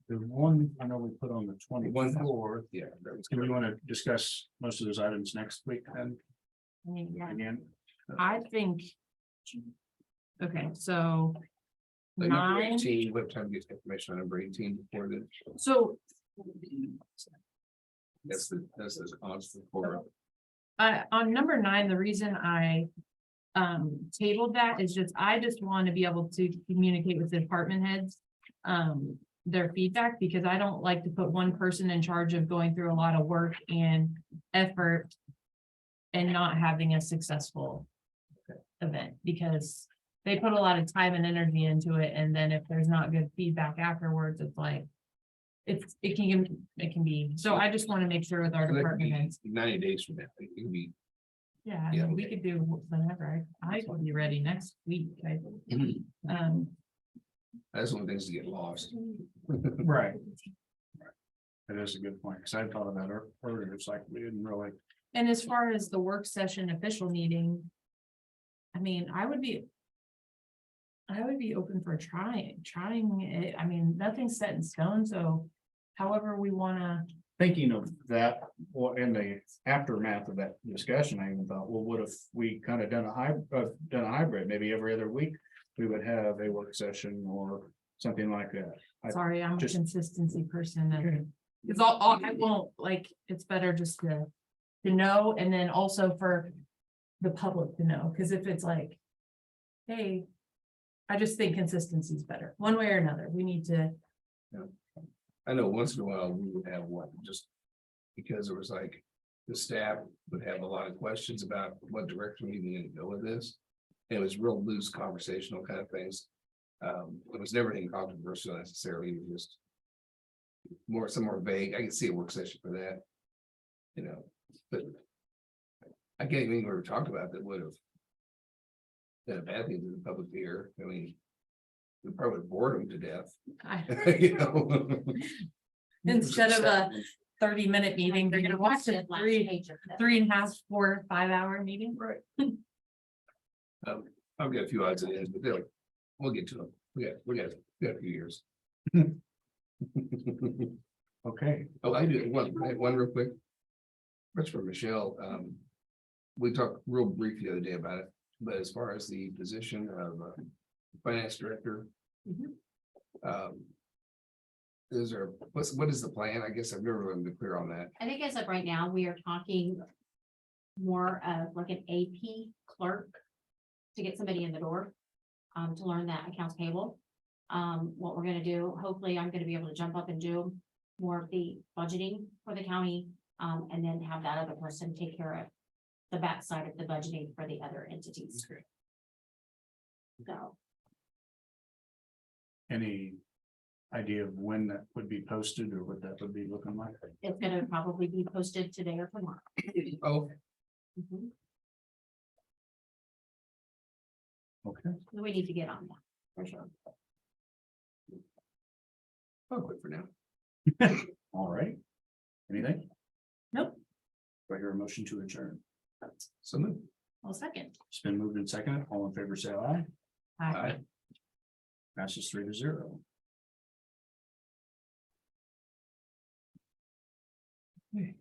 The one I know we put on the 24th. yeah. that was Do we good. want to discuss most of those items next week then Yeah, again? I think. Okay, so. Like number 9, 18, what time to get information on number 18 before the, so that's the constant for. on number 9, the reason I. Tabled that is I just want to be able to communicate with the department heads. Their feedback, because I don't like to put one person in charge of going through a lot of work and effort. And not having a successful. Event, because they put a lot of time and energy into it, and then if there's not good feedback afterwards, it's like. It can be, so I just want to make sure with our department heads. 90 days from now, it can be. Yeah, I Yeah, mean, we okay. could do whatever, I will be ready next week, That's one of the things to get lost. Right. That is a good point, because I thought about it earlier, it's like we didn't really. and as far as the work session official meeting. I mean, I would be open for trying it, I mean, nothing's set in stone, so however we wanna. Thinking of that, well, in the aftermath of that discussion, I even thought, well, what if we kind of done a hybrid, maybe every other week? We would have a work session or something like that. Sorry, I'm a just- consistency person, Okay. and it's all, I won't, like, it's better just to know, and then also for the public to know, because if it's like, hey, I just think consistency is better, one way or another, we need to, I know once in a while we would have one, just because it was like, the staff would have a lot of questions about what direction we need to go with this. It was real loose conversational kind of things. It was never anything controversial necessarily, it was just some more vague. I can see a work session for that. But I can't even remember talked about that would have been a bad thing to the public to hear. I mean, we probably bored them to death. instead of a 30-minute meeting, they're gonna watch a Last 3.5, 4, 5 hour meeting. Right. I've got a few odds and ends, but they're like, we'll get to them. We got a few years. Okay, Oh, I do one real quick. That's for Michelle. We talked real briefly the other day about it, but as far as the position of finance director. What is the plan? I guess I've never really been clear on that. I think as of right now, we are talking more of like an AP clerk to get somebody in the door, to learn that accounts payable. What we're gonna do, hopefully I'm gonna be able to jump up and do more of the budgeting for the county, and then have that other person take care of the backside of the budgeting for the other entities. So, any idea of when that would be posted or what that would be looking like? it's gonna probably be posted today or tomorrow. Oh, Mhm. Okay, We need to get on that, for sure. I'll quit for now. all right. Anything? Nope, Do I hear a motion to adjourn? So moved. I'll second. It's been moved and seconded. All in favor, say aye. Aye. Passes 3-0. Okay.